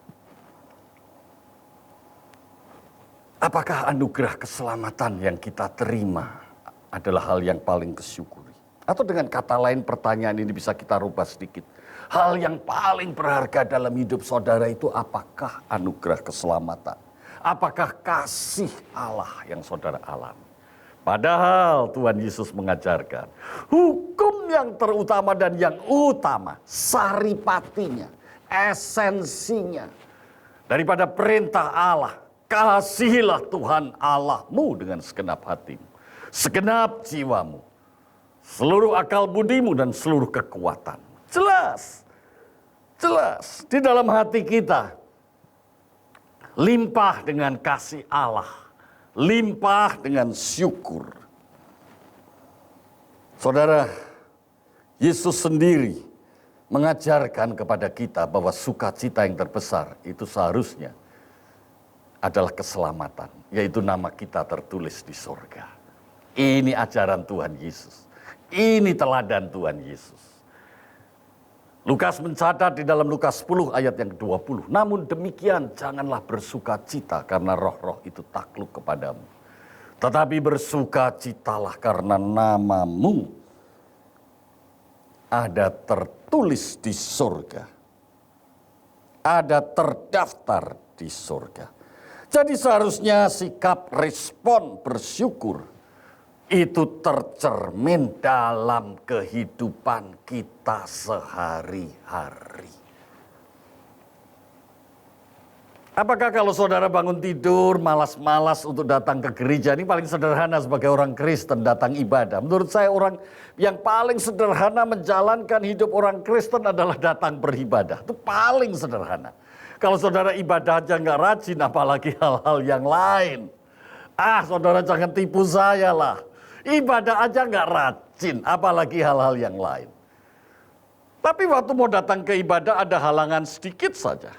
Apakah anugerah keselamatan yang kita terima adalah hal yang paling kesyukuri? Atau dengan kata lain pertanyaan ini bisa kita rubah sedikit. Hal yang paling berharga dalam hidup saudara itu apakah anugerah keselamatan? Apakah kasih Allah yang saudara alami? Padahal Tuhan Yesus mengajarkan hukum yang terutama dan yang utama, saripatinya, esensinya daripada perintah Allah. Kasihilah Tuhan Allahmu dengan segenap hatimu, segenap jiwamu, seluruh akal budimu dan seluruh kekuatan. Jelas, jelas di dalam hati kita limpah dengan kasih Allah, limpah dengan syukur. Saudara, Yesus sendiri mengajarkan kepada kita bahwa sukacita yang terbesar itu seharusnya adalah keselamatan, yaitu nama kita tertulis di surga. Ini ajaran Tuhan Yesus. Ini teladan Tuhan Yesus. Lukas mencatat di dalam Lukas 10 ayat yang ke-20. Namun demikian janganlah bersukacita karena roh-roh itu takluk kepadamu. Tetapi bersukacitalah karena namamu ada tertulis di surga. Ada terdaftar di surga. Jadi seharusnya sikap respon bersyukur itu tercermin dalam kehidupan kita sehari-hari. Apakah kalau saudara bangun tidur malas-malas untuk datang ke gereja? Ini paling sederhana sebagai orang Kristen datang ibadah. Menurut saya orang yang paling sederhana menjalankan hidup orang Kristen adalah datang beribadah. Itu paling sederhana. Kalau saudara ibadah aja nggak rajin, apalagi hal-hal yang lain. Saudara jangan tipu saya lah. Ibadah aja nggak rajin. rajin, apalagi hal-hal yang lain. Tapi waktu mau datang ke ibadah ada halangan sedikit saja.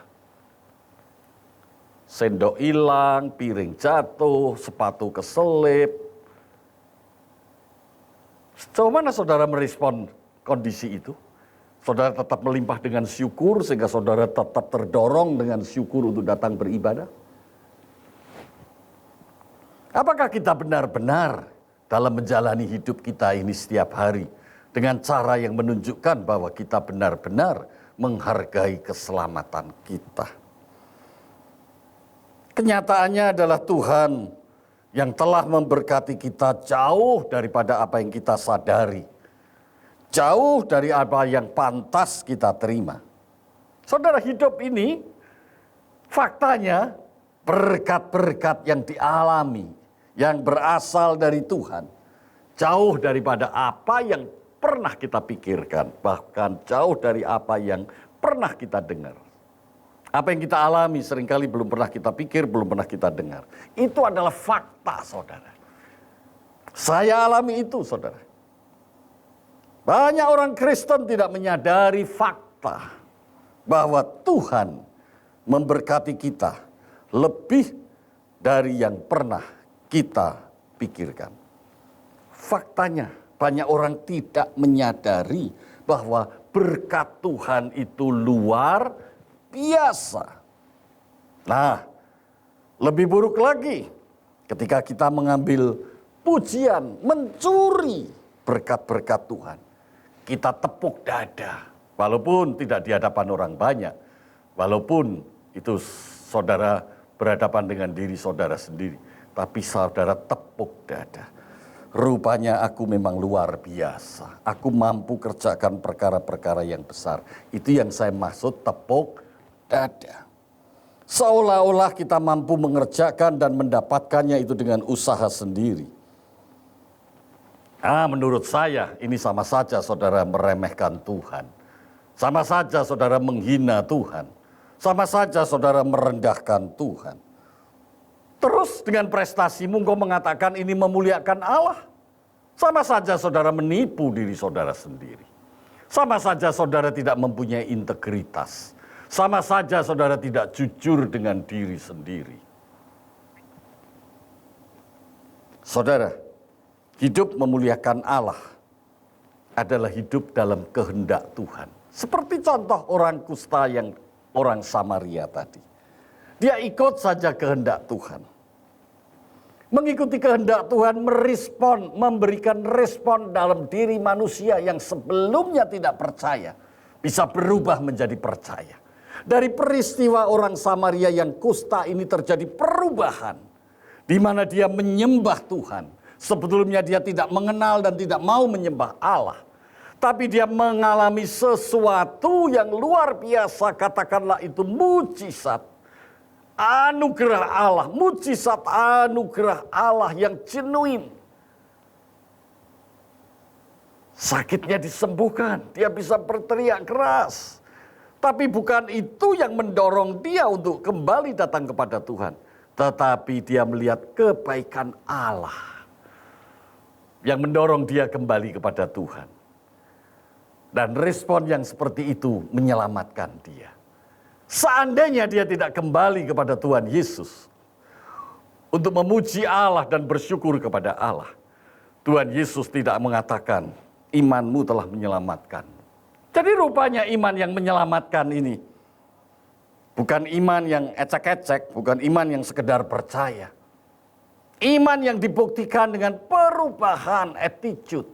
Sendok hilang, piring jatuh, sepatu keselip. Sejauh mana saudara merespon kondisi itu? Saudara tetap melimpah dengan syukur sehingga saudara tetap terdorong dengan syukur untuk datang beribadah? Apakah kita benar-benar dalam menjalani hidup kita ini setiap hari dengan cara yang menunjukkan bahwa kita benar-benar menghargai keselamatan kita? Kenyataannya adalah Tuhan yang telah memberkati kita jauh daripada apa yang kita sadari. Jauh dari apa yang pantas kita terima. Saudara, hidup ini faktanya berkat-berkat yang dialami, yang berasal dari Tuhan. Jauh daripada apa yang pernah kita pikirkan, bahkan jauh dari apa yang pernah kita dengar. Apa yang kita alami seringkali belum pernah kita pikir, belum pernah kita dengar. Itu adalah fakta, saudara. Saya alami itu, saudara. Banyak orang Kristen tidak menyadari fakta bahwa Tuhan memberkati kita lebih dari yang pernah kita pikirkan. Faktanya, banyak orang tidak menyadari bahwa berkat Tuhan itu luar biasa. Nah, lebih buruk lagi ketika kita mengambil pujian, mencuri berkat-berkat Tuhan. Kita tepuk dada, walaupun tidak di hadapan orang banyak, walaupun itu saudara berhadapan dengan diri saudara sendiri, tapi saudara tepuk dada. Rupanya aku memang luar biasa. Aku mampu kerjakan perkara-perkara yang besar. Itu yang saya maksud tepuk dada. Seolah-olah kita mampu mengerjakan dan mendapatkannya itu dengan usaha sendiri. Menurut saya ini sama saja saudara meremehkan Tuhan. Sama saja saudara menghina Tuhan. Sama saja saudara merendahkan Tuhan. Terus dengan prestasimu engkau mengatakan ini memuliakan Allah. Sama saja saudara menipu diri saudara sendiri. Sama saja saudara tidak mempunyai integritas. Sama saja saudara tidak jujur dengan diri sendiri. Saudara, hidup memuliakan Allah adalah hidup dalam kehendak Tuhan. Seperti contoh orang kusta yang orang Samaria tadi. Dia ikut saja kehendak Tuhan. Mengikuti kehendak Tuhan merespon, memberikan respon dalam diri manusia yang sebelumnya tidak percaya. Bisa berubah menjadi percaya. Dari peristiwa orang Samaria yang kusta ini terjadi perubahan. Di mana dia menyembah Tuhan. Sebetulnya dia tidak mengenal dan tidak mau menyembah Allah. Tapi dia mengalami sesuatu yang luar biasa, katakanlah itu mujizat. Anugerah Allah, mujizat anugerah Allah yang genuine. Sakitnya disembuhkan, dia bisa berteriak keras. Tapi bukan itu yang mendorong dia untuk kembali datang kepada Tuhan. Tetapi dia melihat kebaikan Allah yang mendorong dia kembali kepada Tuhan. Dan respon yang seperti itu menyelamatkan dia. Seandainya dia tidak kembali kepada Tuhan Yesus untuk memuji Allah dan bersyukur kepada Allah, Tuhan Yesus tidak mengatakan, imanmu telah menyelamatkan. Jadi rupanya iman yang menyelamatkan ini bukan iman yang ecek-ecek, bukan iman yang sekedar percaya. Iman yang dibuktikan dengan perubahan attitude.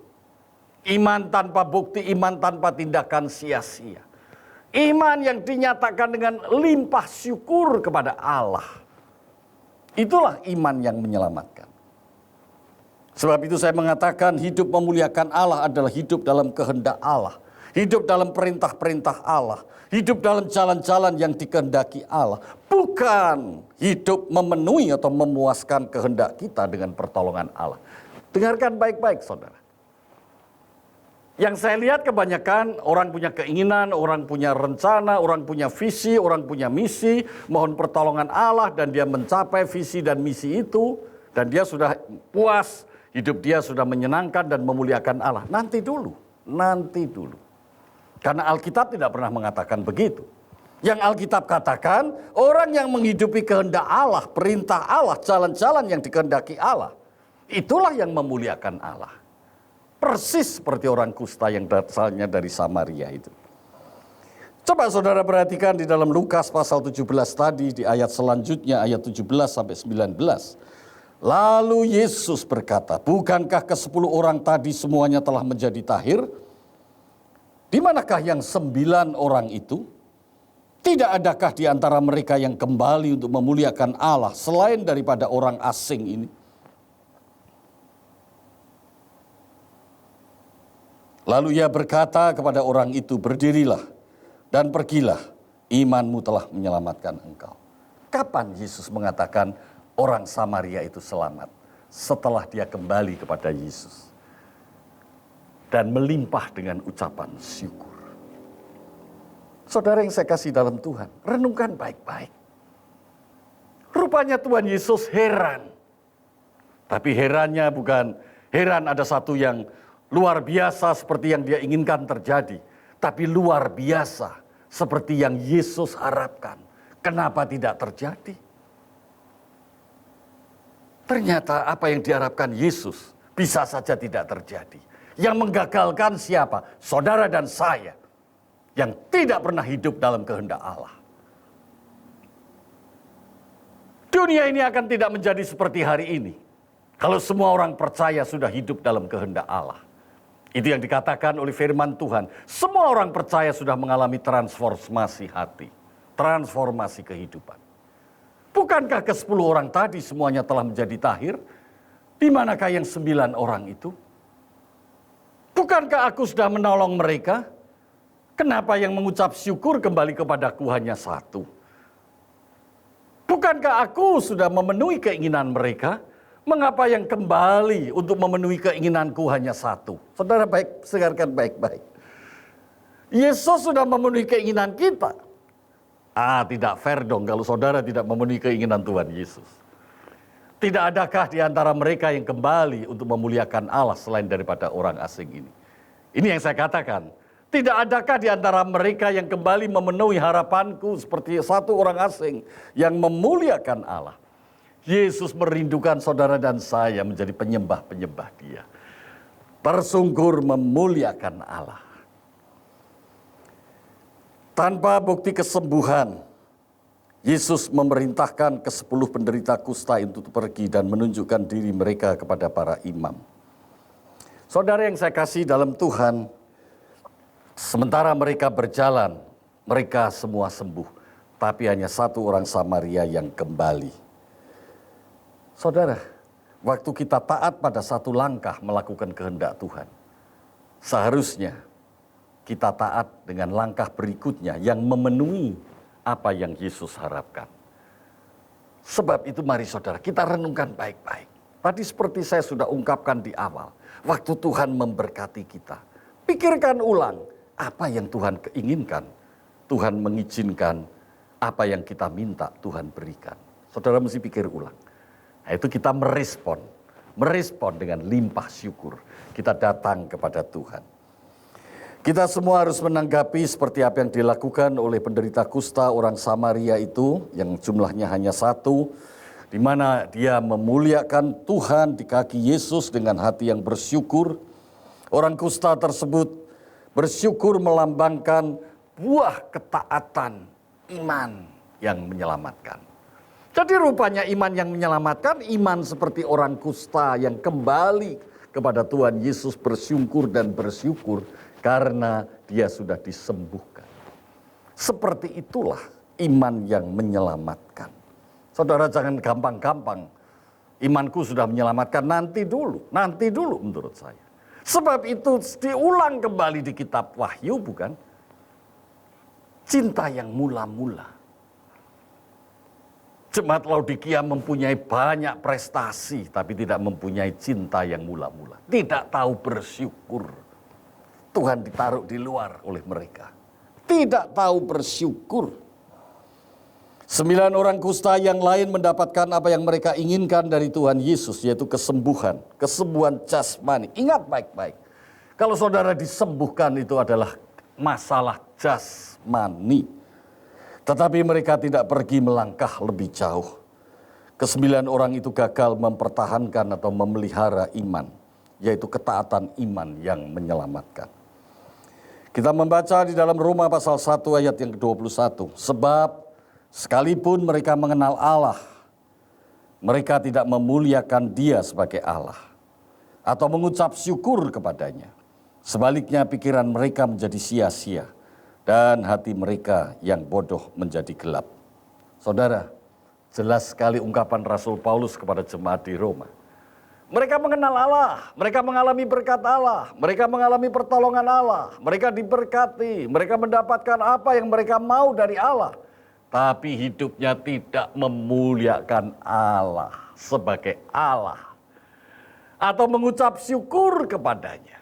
Iman tanpa bukti, iman tanpa tindakan sia-sia. Iman yang dinyatakan dengan limpah syukur kepada Allah. Itulah iman yang menyelamatkan. Sebab itu saya mengatakan hidup memuliakan Allah adalah hidup dalam kehendak Allah. Hidup dalam perintah-perintah Allah. Hidup dalam jalan-jalan yang dikehendaki Allah. Bukan hidup memenuhi atau memuaskan kehendak kita dengan pertolongan Allah. Dengarkan baik-baik saudara. Yang saya lihat kebanyakan orang punya keinginan, orang punya rencana, orang punya visi, orang punya misi, mohon pertolongan Allah dan dia mencapai visi dan misi itu dan dia sudah puas Hidup dia sudah menyenangkan dan memuliakan Allah. Nanti dulu, nanti dulu. Karena Alkitab tidak pernah mengatakan begitu. Yang Alkitab katakan, orang yang menghidupi kehendak Allah, perintah Allah, jalan-jalan yang dikehendaki Allah, itulah yang memuliakan Allah. Persis seperti orang kusta yang asalnya dari Samaria itu. Coba saudara perhatikan di dalam Lukas pasal 17 tadi, di ayat selanjutnya, ayat 17 sampai 19. Lalu Yesus berkata, bukankah ke-10 orang tadi semuanya telah menjadi tahir? Di manakah yang 9 orang itu? Tidak adakah di antara mereka yang kembali untuk memuliakan Allah selain daripada orang asing ini? Lalu ia berkata kepada orang itu, berdirilah dan pergilah, imanmu telah menyelamatkan engkau. Kapan Yesus mengatakan orang Samaria itu selamat? Setelah dia kembali kepada Yesus dan melimpah dengan ucapan syukur. Saudara yang saya kasih dalam Tuhan, renungkan baik-baik. Rupanya Tuhan Yesus heran. Tapi herannya bukan heran ada satu yang luar biasa seperti yang dia inginkan terjadi. Tapi luar biasa seperti yang Yesus harapkan. Kenapa tidak terjadi? Ternyata apa yang diharapkan Yesus bisa saja tidak terjadi. Yang menggagalkan siapa? Saudara dan saya. Yang tidak pernah hidup dalam kehendak Allah. Dunia ini akan tidak menjadi seperti hari ini. Kalau semua orang percaya sudah hidup dalam kehendak Allah. Itu yang dikatakan oleh firman Tuhan. Semua orang percaya sudah mengalami transformasi hati. Transformasi kehidupan. Bukankah ke-10 orang tadi semuanya telah menjadi tahir? Di manakah yang 9 orang itu? Bukankah aku sudah menolong mereka? Kenapa yang mengucap syukur kembali kepadaku hanya 1? Bukankah aku sudah memenuhi keinginan mereka? Mengapa yang kembali untuk memenuhi keinginanku hanya 1? Saudara baik, dengarkan baik-baik. Yesus sudah memenuhi keinginan kita. Tidak fair dong kalau saudara tidak memenuhi keinginan Tuhan Yesus. Tidak adakah di antara mereka yang kembali untuk memuliakan Allah selain daripada orang asing ini? Ini yang saya katakan. Tidak adakah di antara mereka yang kembali memenuhi harapanku seperti satu orang asing yang memuliakan Allah. Yesus merindukan saudara dan saya menjadi penyembah-penyembah Dia. Tersungkur memuliakan Allah. Tanpa bukti kesembuhan, Yesus memerintahkan ke-10 penderita kusta untuk pergi dan menunjukkan diri mereka kepada para imam. Saudara yang saya kasih dalam Tuhan, sementara mereka berjalan, mereka semua sembuh. Tapi hanya 1 orang Samaria yang kembali. Saudara, waktu kita taat pada 1 langkah melakukan kehendak Tuhan, seharusnya kita taat dengan langkah berikutnya yang memenuhi apa yang Yesus harapkan. Sebab itu mari saudara, kita renungkan baik-baik. Tadi seperti saya sudah ungkapkan di awal, waktu Tuhan memberkati kita, pikirkan ulang apa yang Tuhan inginkan. Tuhan mengizinkan apa yang kita minta Tuhan berikan. Saudara mesti pikir ulang. Nah, itu kita merespon dengan limpah syukur. Kita datang kepada Tuhan. Kita semua harus menanggapi seperti apa yang dilakukan oleh penderita kusta orang Samaria itu, yang jumlahnya hanya 1, di mana dia memuliakan Tuhan di kaki Yesus dengan hati yang bersyukur. Orang kusta tersebut bersyukur melambangkan buah ketaatan iman yang menyelamatkan. Jadi rupanya iman yang menyelamatkan, iman seperti orang kusta yang kembali kepada Tuhan Yesus bersyukur dan bersyukur karena dia sudah disembuhkan. Seperti itulah iman yang menyelamatkan. Saudara jangan gampang-gampang, imanku sudah menyelamatkan, nanti dulu menurut saya. Sebab itu diulang kembali di kitab Wahyu bukan? Cinta yang mula-mula. Jemaat Laodikia mempunyai banyak prestasi, tapi tidak mempunyai cinta yang mula-mula. Tidak tahu bersyukur. Tuhan ditaruh di luar oleh mereka. Tidak tahu bersyukur. 9 orang kusta yang lain mendapatkan apa yang mereka inginkan dari Tuhan Yesus, yaitu kesembuhan jasmani. Ingat baik-baik, kalau saudara disembuhkan itu adalah masalah jasmani. Tetapi mereka tidak pergi melangkah lebih jauh. Ke-9 orang itu gagal mempertahankan atau memelihara iman, yaitu ketaatan iman yang menyelamatkan. Kita membaca di dalam Roma pasal 1 ayat yang ke-21. Sebab sekalipun mereka mengenal Allah, mereka tidak memuliakan Dia sebagai Allah atau mengucap syukur kepadanya. Sebaliknya pikiran mereka menjadi sia-sia dan hati mereka yang bodoh menjadi gelap. Saudara, jelas sekali ungkapan Rasul Paulus kepada jemaat di Roma. Mereka mengenal Allah, mereka mengalami berkat Allah, mereka mengalami pertolongan Allah, mereka diberkati, mereka mendapatkan apa yang mereka mau dari Allah. Tapi hidupnya tidak memuliakan Allah sebagai Allah. Atau mengucap syukur kepadanya.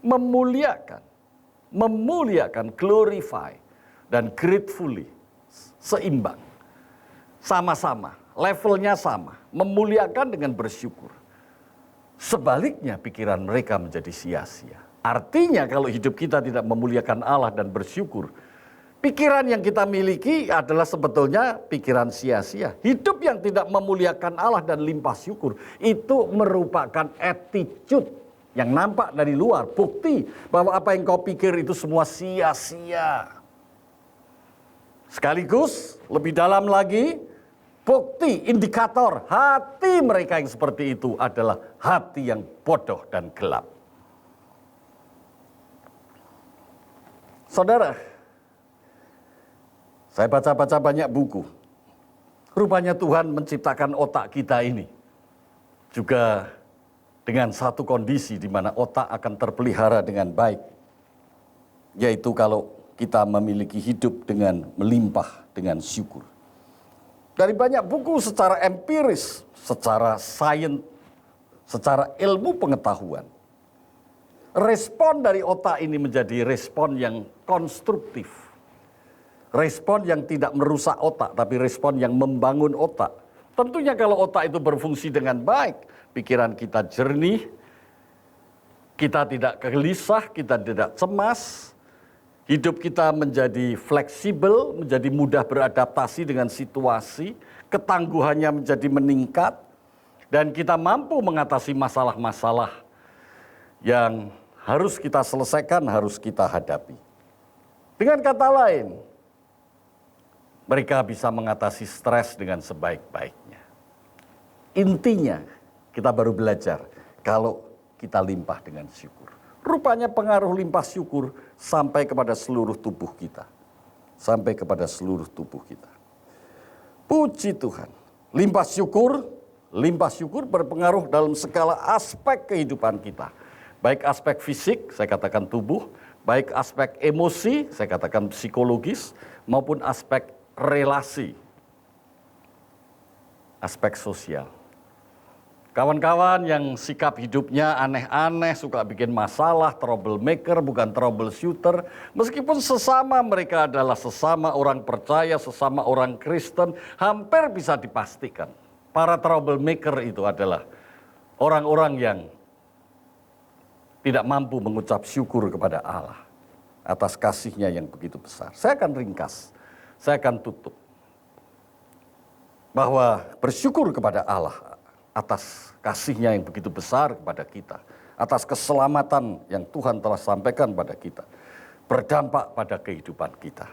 Memuliakan, glorify, dan gratefully, seimbang. Sama-sama, levelnya sama, memuliakan dengan bersyukur. Sebaliknya pikiran mereka menjadi sia-sia. Artinya kalau hidup kita tidak memuliakan Allah dan bersyukur, pikiran yang kita miliki adalah sebetulnya pikiran sia-sia. Hidup yang tidak memuliakan Allah dan limpah syukur, itu merupakan attitude yang nampak dari luar. Bukti bahwa apa yang kau pikir itu semua sia-sia. Sekaligus lebih dalam lagi, bukti, indikator hati mereka yang seperti itu adalah hati yang bodoh dan gelap. Saudara, saya baca-baca banyak buku. Rupanya Tuhan menciptakan otak kita ini juga dengan satu kondisi di mana otak akan terpelihara dengan baik. Yaitu kalau kita memiliki hidup dengan melimpah dengan syukur. Dari banyak buku secara empiris, secara sains, secara ilmu pengetahuan. Respon dari otak ini menjadi respon yang konstruktif. Respon yang tidak merusak otak, tapi respon yang membangun otak. Tentunya kalau otak itu berfungsi dengan baik, pikiran kita jernih, kita tidak gelisah, kita tidak cemas, hidup kita menjadi fleksibel, menjadi mudah beradaptasi dengan situasi, ketangguhannya menjadi meningkat, dan kita mampu mengatasi masalah-masalah yang harus kita selesaikan, harus kita hadapi. Dengan kata lain, mereka bisa mengatasi stres dengan sebaik-baiknya. Intinya, kita baru belajar kalau kita limpah dengan syukur. Rupanya pengaruh limpah syukur sampai kepada seluruh tubuh kita. Sampai kepada seluruh tubuh kita. Puji Tuhan. Limpah syukur berpengaruh dalam segala aspek kehidupan kita. Baik aspek fisik, saya katakan tubuh. Baik aspek emosi, saya katakan psikologis. Maupun aspek relasi. Aspek sosial. Kawan-kawan yang sikap hidupnya aneh-aneh, suka bikin masalah, troublemaker, bukan troubleshooter. Meskipun sesama mereka adalah sesama orang percaya, sesama orang Kristen, hampir bisa dipastikan. Para troublemaker itu adalah orang-orang yang tidak mampu mengucap syukur kepada Allah atas kasih-Nya yang begitu besar. Saya akan ringkas, saya akan tutup. Bahwa bersyukur kepada Allah atas kasih-Nya yang begitu besar kepada kita, atas keselamatan yang Tuhan telah sampaikan pada kita, berdampak pada kehidupan kita.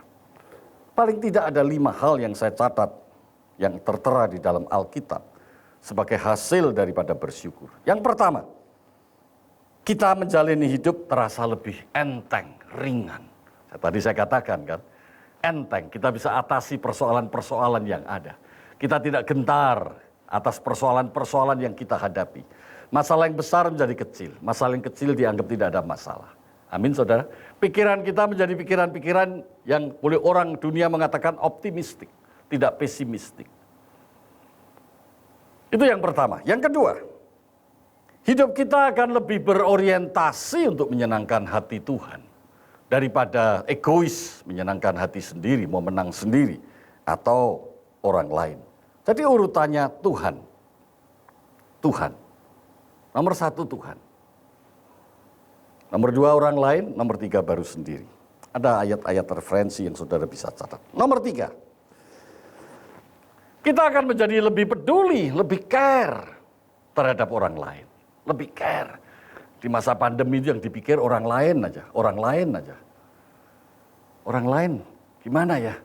Paling tidak ada 5 hal yang saya catat, yang tertera di dalam Alkitab, sebagai hasil daripada bersyukur. Yang pertama, kita menjalani hidup terasa lebih enteng, ringan. Tadi saya katakan kan, enteng, kita bisa atasi persoalan-persoalan yang ada. Kita tidak gentar atas persoalan-persoalan yang kita hadapi. Masalah yang besar menjadi kecil, masalah yang kecil dianggap tidak ada masalah. Amin saudara. Pikiran kita menjadi pikiran-pikiran yang oleh orang dunia mengatakan optimistik, tidak pesimistik. Itu yang pertama. Yang kedua, hidup kita akan lebih berorientasi untuk menyenangkan hati Tuhan. Daripada egois, menyenangkan hati sendiri, mau menang sendiri. Atau orang lain. Jadi urutannya Tuhan. Tuhan. Nomor 1 Tuhan. Nomor 2 orang lain, nomor 3 baru sendiri. Ada ayat-ayat referensi yang saudara bisa catat. Nomor 3. Kita akan menjadi lebih peduli, lebih care terhadap orang lain. Lebih care. Di masa pandemi itu yang dipikir orang lain aja. Orang lain aja. Orang lain gimana ya?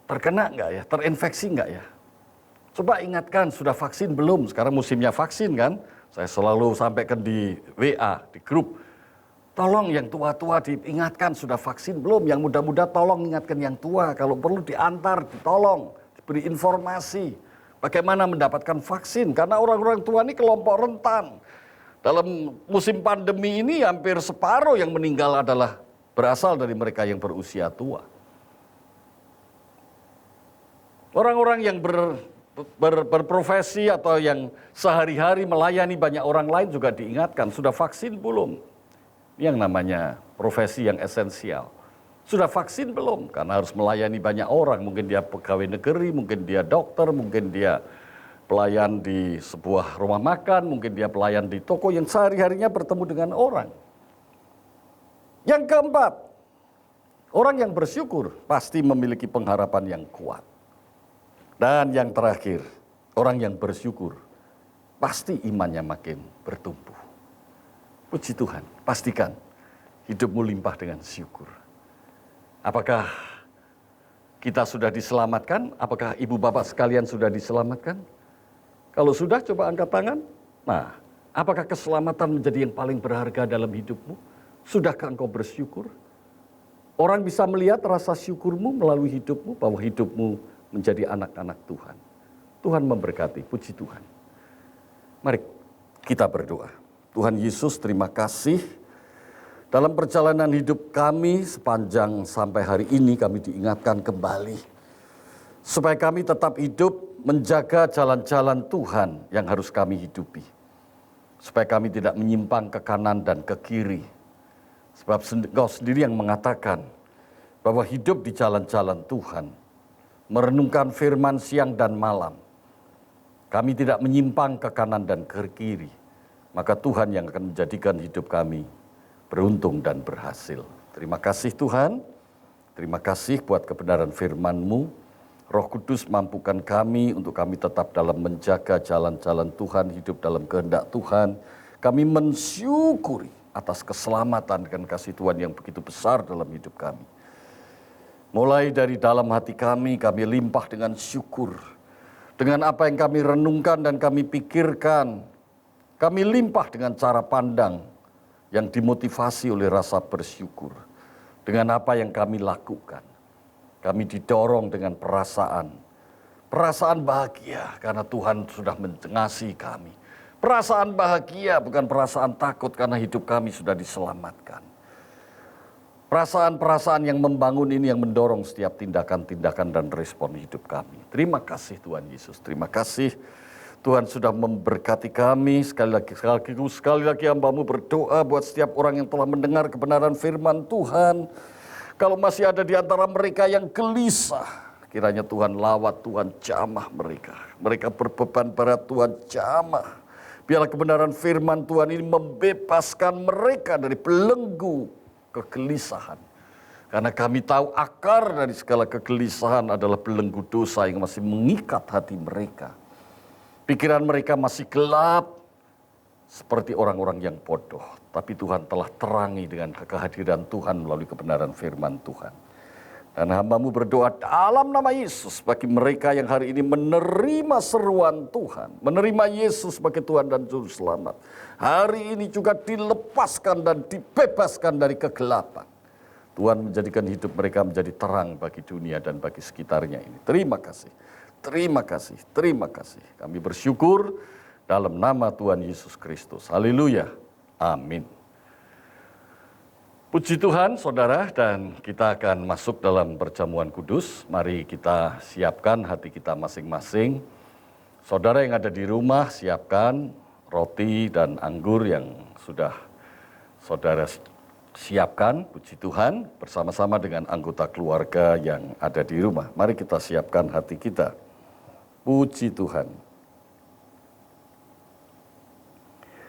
Terkena nggak ya? Terinfeksi nggak ya? Coba ingatkan, sudah vaksin belum? Sekarang musimnya vaksin kan? Saya selalu sampaikan di WA, di grup. Tolong yang tua-tua diingatkan, sudah vaksin belum? Yang muda-muda tolong ingatkan yang tua. Kalau perlu diantar, ditolong, diberi informasi. Bagaimana mendapatkan vaksin? Karena orang-orang tua ini kelompok rentan. Dalam musim pandemi ini hampir separuh yang meninggal adalah berasal dari mereka yang berusia tua. Orang-orang yang berprofesi atau yang sehari-hari melayani banyak orang lain juga diingatkan, sudah vaksin belum? Yang namanya profesi yang esensial. Sudah vaksin belum? Karena harus melayani banyak orang, mungkin dia pegawai negeri, mungkin dia dokter, mungkin dia pelayan di sebuah rumah makan, mungkin dia pelayan di toko yang sehari-harinya bertemu dengan orang. Yang keempat, orang yang bersyukur pasti memiliki pengharapan yang kuat. Dan yang terakhir, orang yang bersyukur pasti imannya makin bertumbuh. Puji Tuhan, pastikan hidupmu limpah dengan syukur. Apakah kita sudah diselamatkan? Apakah ibu bapak sekalian sudah diselamatkan? Kalau sudah, coba angkat tangan. Nah, apakah keselamatan menjadi yang paling berharga dalam hidupmu? Sudahkah engkau bersyukur? Orang bisa melihat rasa syukurmu melalui hidupmu, bahwa hidupmu menjadi anak-anak Tuhan. Tuhan memberkati, puji Tuhan. Mari kita berdoa. Tuhan Yesus, terima kasih. Dalam perjalanan hidup kami sepanjang sampai hari ini kami diingatkan kembali. Supaya kami tetap hidup menjaga jalan-jalan Tuhan yang harus kami hidupi. Supaya kami tidak menyimpang ke kanan dan ke kiri. Sebab Engkau sendiri yang mengatakan bahwa hidup di jalan-jalan Tuhan, merenungkan firman siang dan malam, kami tidak menyimpang ke kanan dan ke kiri, maka Tuhan yang akan menjadikan hidup kami beruntung dan berhasil. Terima kasih Tuhan, terima kasih buat kebenaran firman-Mu. Roh Kudus mampukan kami untuk kami tetap dalam menjaga jalan-jalan Tuhan, hidup dalam kehendak Tuhan. Kami mensyukuri atas keselamatan dan kasih Tuhan yang begitu besar dalam hidup kami. Mulai dari dalam hati kami limpah dengan syukur. Dengan apa yang kami renungkan dan kami pikirkan, kami limpah dengan cara pandang yang dimotivasi oleh rasa bersyukur. Dengan apa yang kami lakukan, kami didorong dengan perasaan bahagia karena Tuhan sudah mengasihi kami. Perasaan bahagia bukan perasaan takut karena hidup kami sudah diselamatkan. Perasaan-perasaan yang membangun ini yang mendorong setiap tindakan-tindakan dan respon hidup kami. Terima kasih Tuhan Yesus, terima kasih Tuhan sudah memberkati kami. Sekali lagi hamba-Mu berdoa buat setiap orang yang telah mendengar kebenaran firman Tuhan. Kalau masih ada di antara mereka yang gelisah, kiranya Tuhan lawat, Tuhan jamah mereka. Mereka berbeban berat, Tuhan jamah. Biarlah kebenaran firman Tuhan ini membebaskan mereka dari belenggu kegelisahan. Karena kami tahu akar dari segala kegelisahan adalah belenggu dosa yang masih mengikat hati mereka. Pikiran mereka masih gelap seperti orang-orang yang bodoh. Tapi Tuhan telah terangi dengan kehadiran Tuhan melalui kebenaran firman Tuhan. Dan hamba-Mu berdoa dalam nama Yesus bagi mereka yang hari ini menerima seruan Tuhan. Menerima Yesus sebagai Tuhan dan Juru Selamat. Hari ini juga dilepaskan dan dibebaskan dari kegelapan. Tuhan menjadikan hidup mereka menjadi terang bagi dunia dan bagi sekitarnya ini. Terima kasih, terima kasih, terima kasih. Kami bersyukur dalam nama Tuhan Yesus Kristus. Haleluya, amin. Puji Tuhan saudara, dan kita akan masuk dalam perjamuan kudus. Mari kita siapkan hati kita masing-masing. Saudara yang ada di rumah siapkan roti dan anggur yang sudah saudara siapkan, puji Tuhan, bersama-sama dengan anggota keluarga yang ada di rumah. Mari kita siapkan hati kita. Puji Tuhan.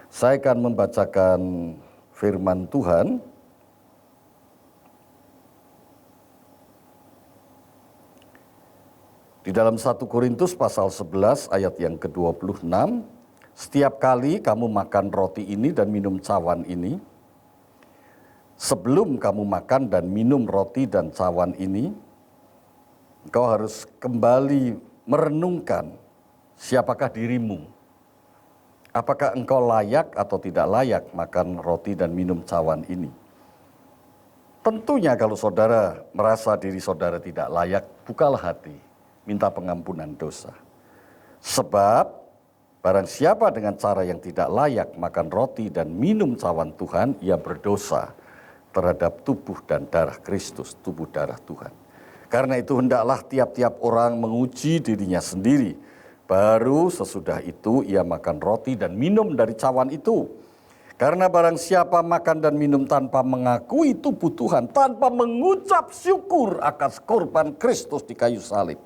Saya akan membacakan firman Tuhan di dalam 1 Korintus pasal 11 ayat yang ke-26. Setiap kali kamu makan roti ini dan minum cawan ini, sebelum kamu makan dan minum roti dan cawan ini, engkau harus kembali merenungkan siapakah dirimu. Apakah engkau layak atau tidak layak makan roti dan minum cawan ini? Tentunya kalau saudara merasa diri saudara tidak layak, bukalah hati, minta pengampunan dosa. Sebab barang siapa dengan cara yang tidak layak makan roti dan minum cawan Tuhan, ia berdosa terhadap tubuh dan darah Kristus, tubuh darah Tuhan. Karena itu hendaklah tiap-tiap orang menguji dirinya sendiri. Baru sesudah itu ia makan roti dan minum dari cawan itu. Karena barang siapa makan dan minum tanpa mengakui tubuh Tuhan, tanpa mengucap syukur atas korban Kristus di kayu salib,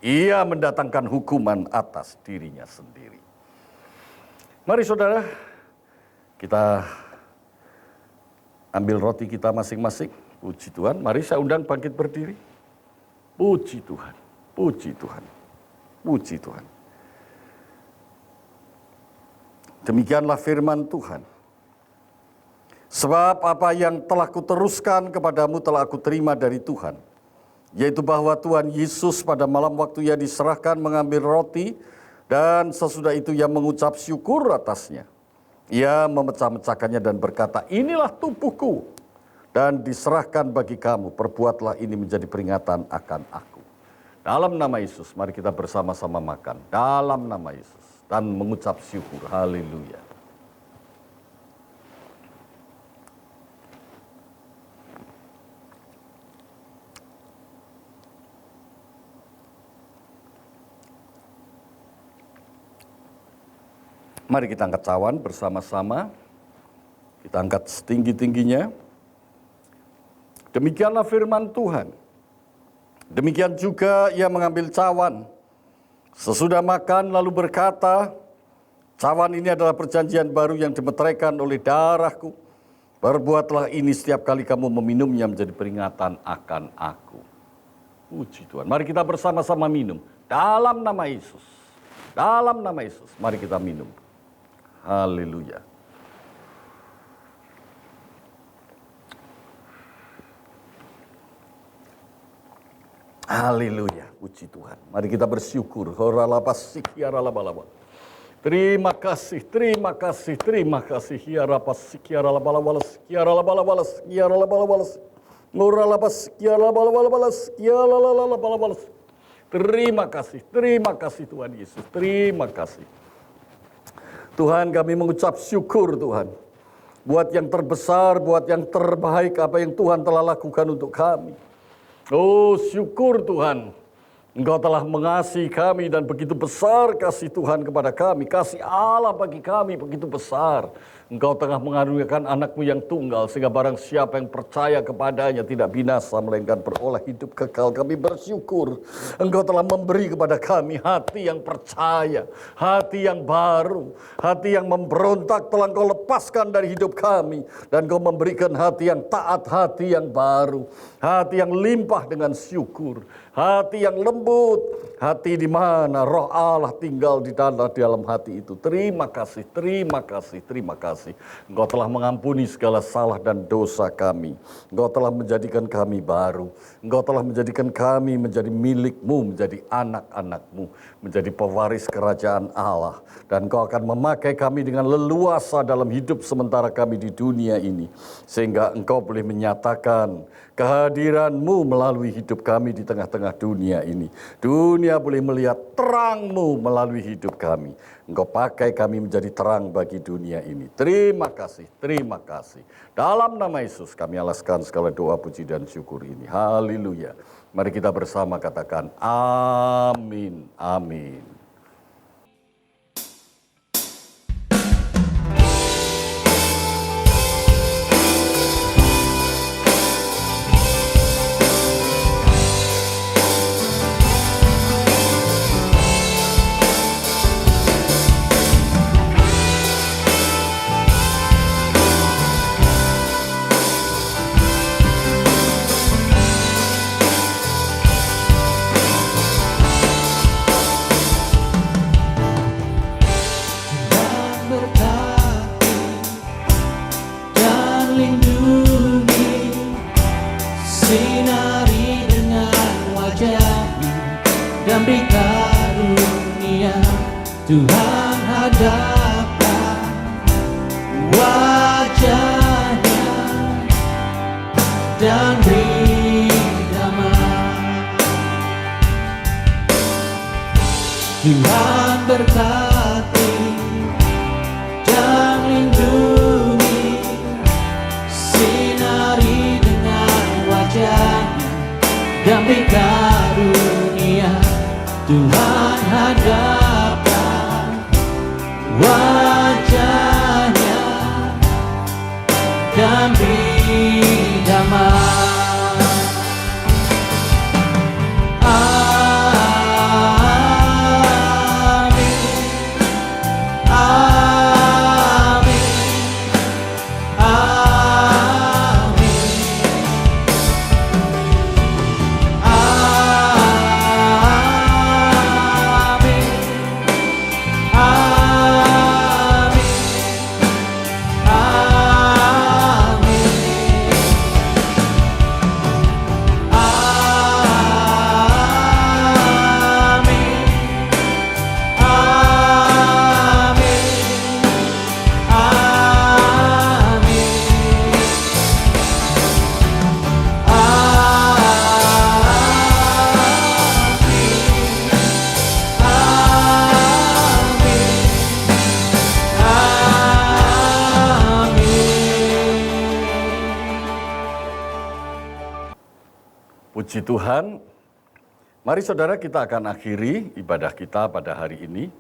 ia mendatangkan hukuman atas dirinya sendiri. Mari saudara, kita ambil roti kita masing-masing. Puji Tuhan, mari saya undang bangkit berdiri. Puji Tuhan, puji Tuhan, puji Tuhan. Demikianlah firman Tuhan. Sebab apa yang telah kuteruskan kepadamu telah aku terima dari Tuhan, yaitu bahwa Tuhan Yesus pada malam waktu ia diserahkan mengambil roti, dan sesudah itu ia mengucap syukur atasnya. Ia memecah-mecahkannya dan berkata, inilah tubuhku, dan diserahkan bagi kamu, perbuatlah ini menjadi peringatan akan aku. Dalam nama Yesus, mari kita bersama-sama makan. Dalam nama Yesus. Dan mengucap syukur. Haleluya. Mari kita angkat cawan bersama-sama. Kita angkat setinggi-tingginya. Demikianlah firman Tuhan. Demikian juga ia mengambil cawan. Sesudah makan lalu berkata, cawan ini adalah perjanjian baru yang dimeteraikan oleh darahku. Perbuatlah ini setiap kali kamu meminumnya menjadi peringatan akan aku. Puji Tuhan. Mari kita bersama-sama minum. Dalam nama Yesus. Dalam nama Yesus. Mari kita minum. Haleluya. Haleluya, puji Tuhan. Mari kita bersyukur. Terima kasih, terima kasih, terima kasih. Terima kasih Tuhan Yesus, terima kasih. Tuhan, kami mengucap syukur Tuhan. Buat yang terbesar, buat yang terbaik apa yang Tuhan telah lakukan untuk kami. Oh, syukur Tuhan, Engkau telah mengasihi kami dan begitu besar kasih Tuhan kepada kami. Kasih Allah bagi kami begitu besar. Engkau telah mengaruniakan anakmu yang tunggal, sehingga barang siapa yang percaya kepadanya tidak binasa, melainkan beroleh hidup kekal. Kami bersyukur, Engkau telah memberi kepada kami hati yang percaya, hati yang baru, hati yang memberontak telah Engkau lepaskan dari hidup kami. Dan Engkau memberikan hati yang taat, hati yang baru, hati yang limpah dengan syukur, hati yang lembut, hati di mana Roh Allah tinggal di dalam hati itu. Terima kasih, terima kasih, terima kasih. Engkau telah mengampuni segala salah dan dosa kami. Engkau telah menjadikan kami baru. Engkau telah menjadikan kami menjadi milik-Mu, menjadi anak-anak-Mu, menjadi pewaris kerajaan Allah. Dan Engkau akan memakai kami dengan leluasa dalam hidup sementara kami di dunia ini. Sehingga Engkau boleh menyatakan kehadiran-Mu melalui hidup kami di tengah-tengah dunia ini. Dunia boleh melihat terang-Mu melalui hidup kami. Engkau pakai kami menjadi terang bagi dunia ini. Terima kasih, terima kasih. Dalam nama Yesus kami alaskan segala doa, puji dan syukur ini. Haleluya. Mari kita bersama katakan amin, amin. dan beri karunia. Tuhan hadapkan wajahnya dan beri damai. Tuhan berkati dan lindungi, sinari dengan wajahnya dan beri karunia. Tuhan hadapkan wajahnya dan beri damai. Puji Tuhan. Mari saudara, kita akan akhiri ibadah kita pada hari ini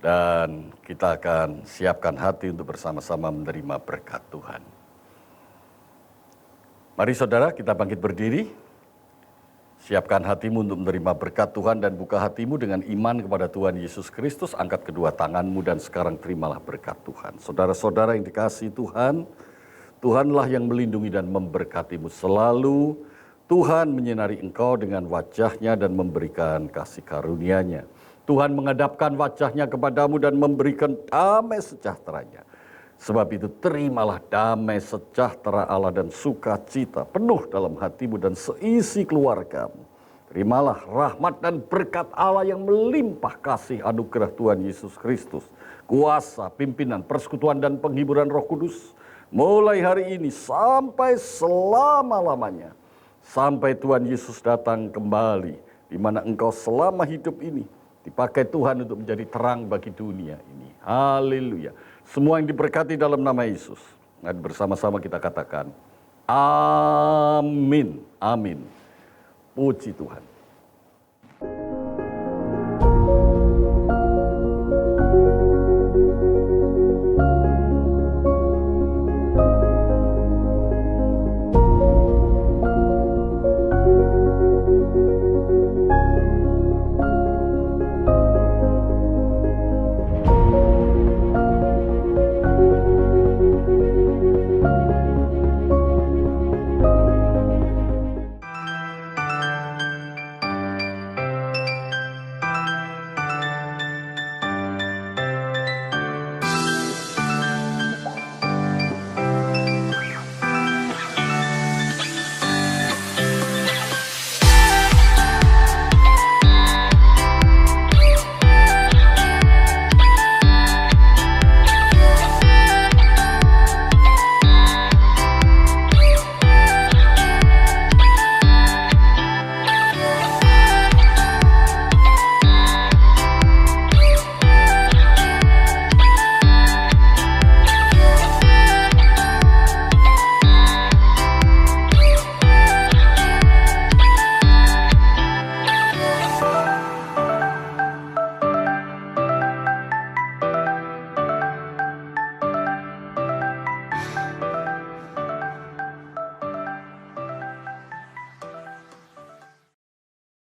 dan kita akan siapkan hati untuk bersama-sama menerima berkat Tuhan. Mari saudara, kita bangkit berdiri. Siapkan hatimu untuk menerima berkat Tuhan dan buka hatimu dengan iman kepada Tuhan Yesus Kristus. Angkat kedua tanganmu dan sekarang terimalah berkat Tuhan. Saudara-saudara yang dikasihi Tuhan, Tuhanlah yang melindungi dan memberkatimu selalu. Tuhan menyinari engkau dengan wajahnya dan memberikan kasih karunia-Nya. Tuhan menghadapkan wajahnya kepadamu dan memberikan damai sejahteranya. Sebab itu terimalah damai sejahtera Allah dan sukacita penuh dalam hatimu dan seisi keluargamu. Terimalah rahmat dan berkat Allah yang melimpah kasih anugerah Tuhan Yesus Kristus. Kuasa, pimpinan, persekutuan dan penghiburan Roh Kudus. Mulai hari ini sampai selama-lamanya. Sampai Tuhan Yesus datang kembali, di mana engkau selama hidup ini dipakai Tuhan untuk menjadi terang bagi dunia ini. Haleluya. Semua yang diberkati dalam nama Yesus. Dan bersama-sama kita katakan, amin, amin. Puji Tuhan.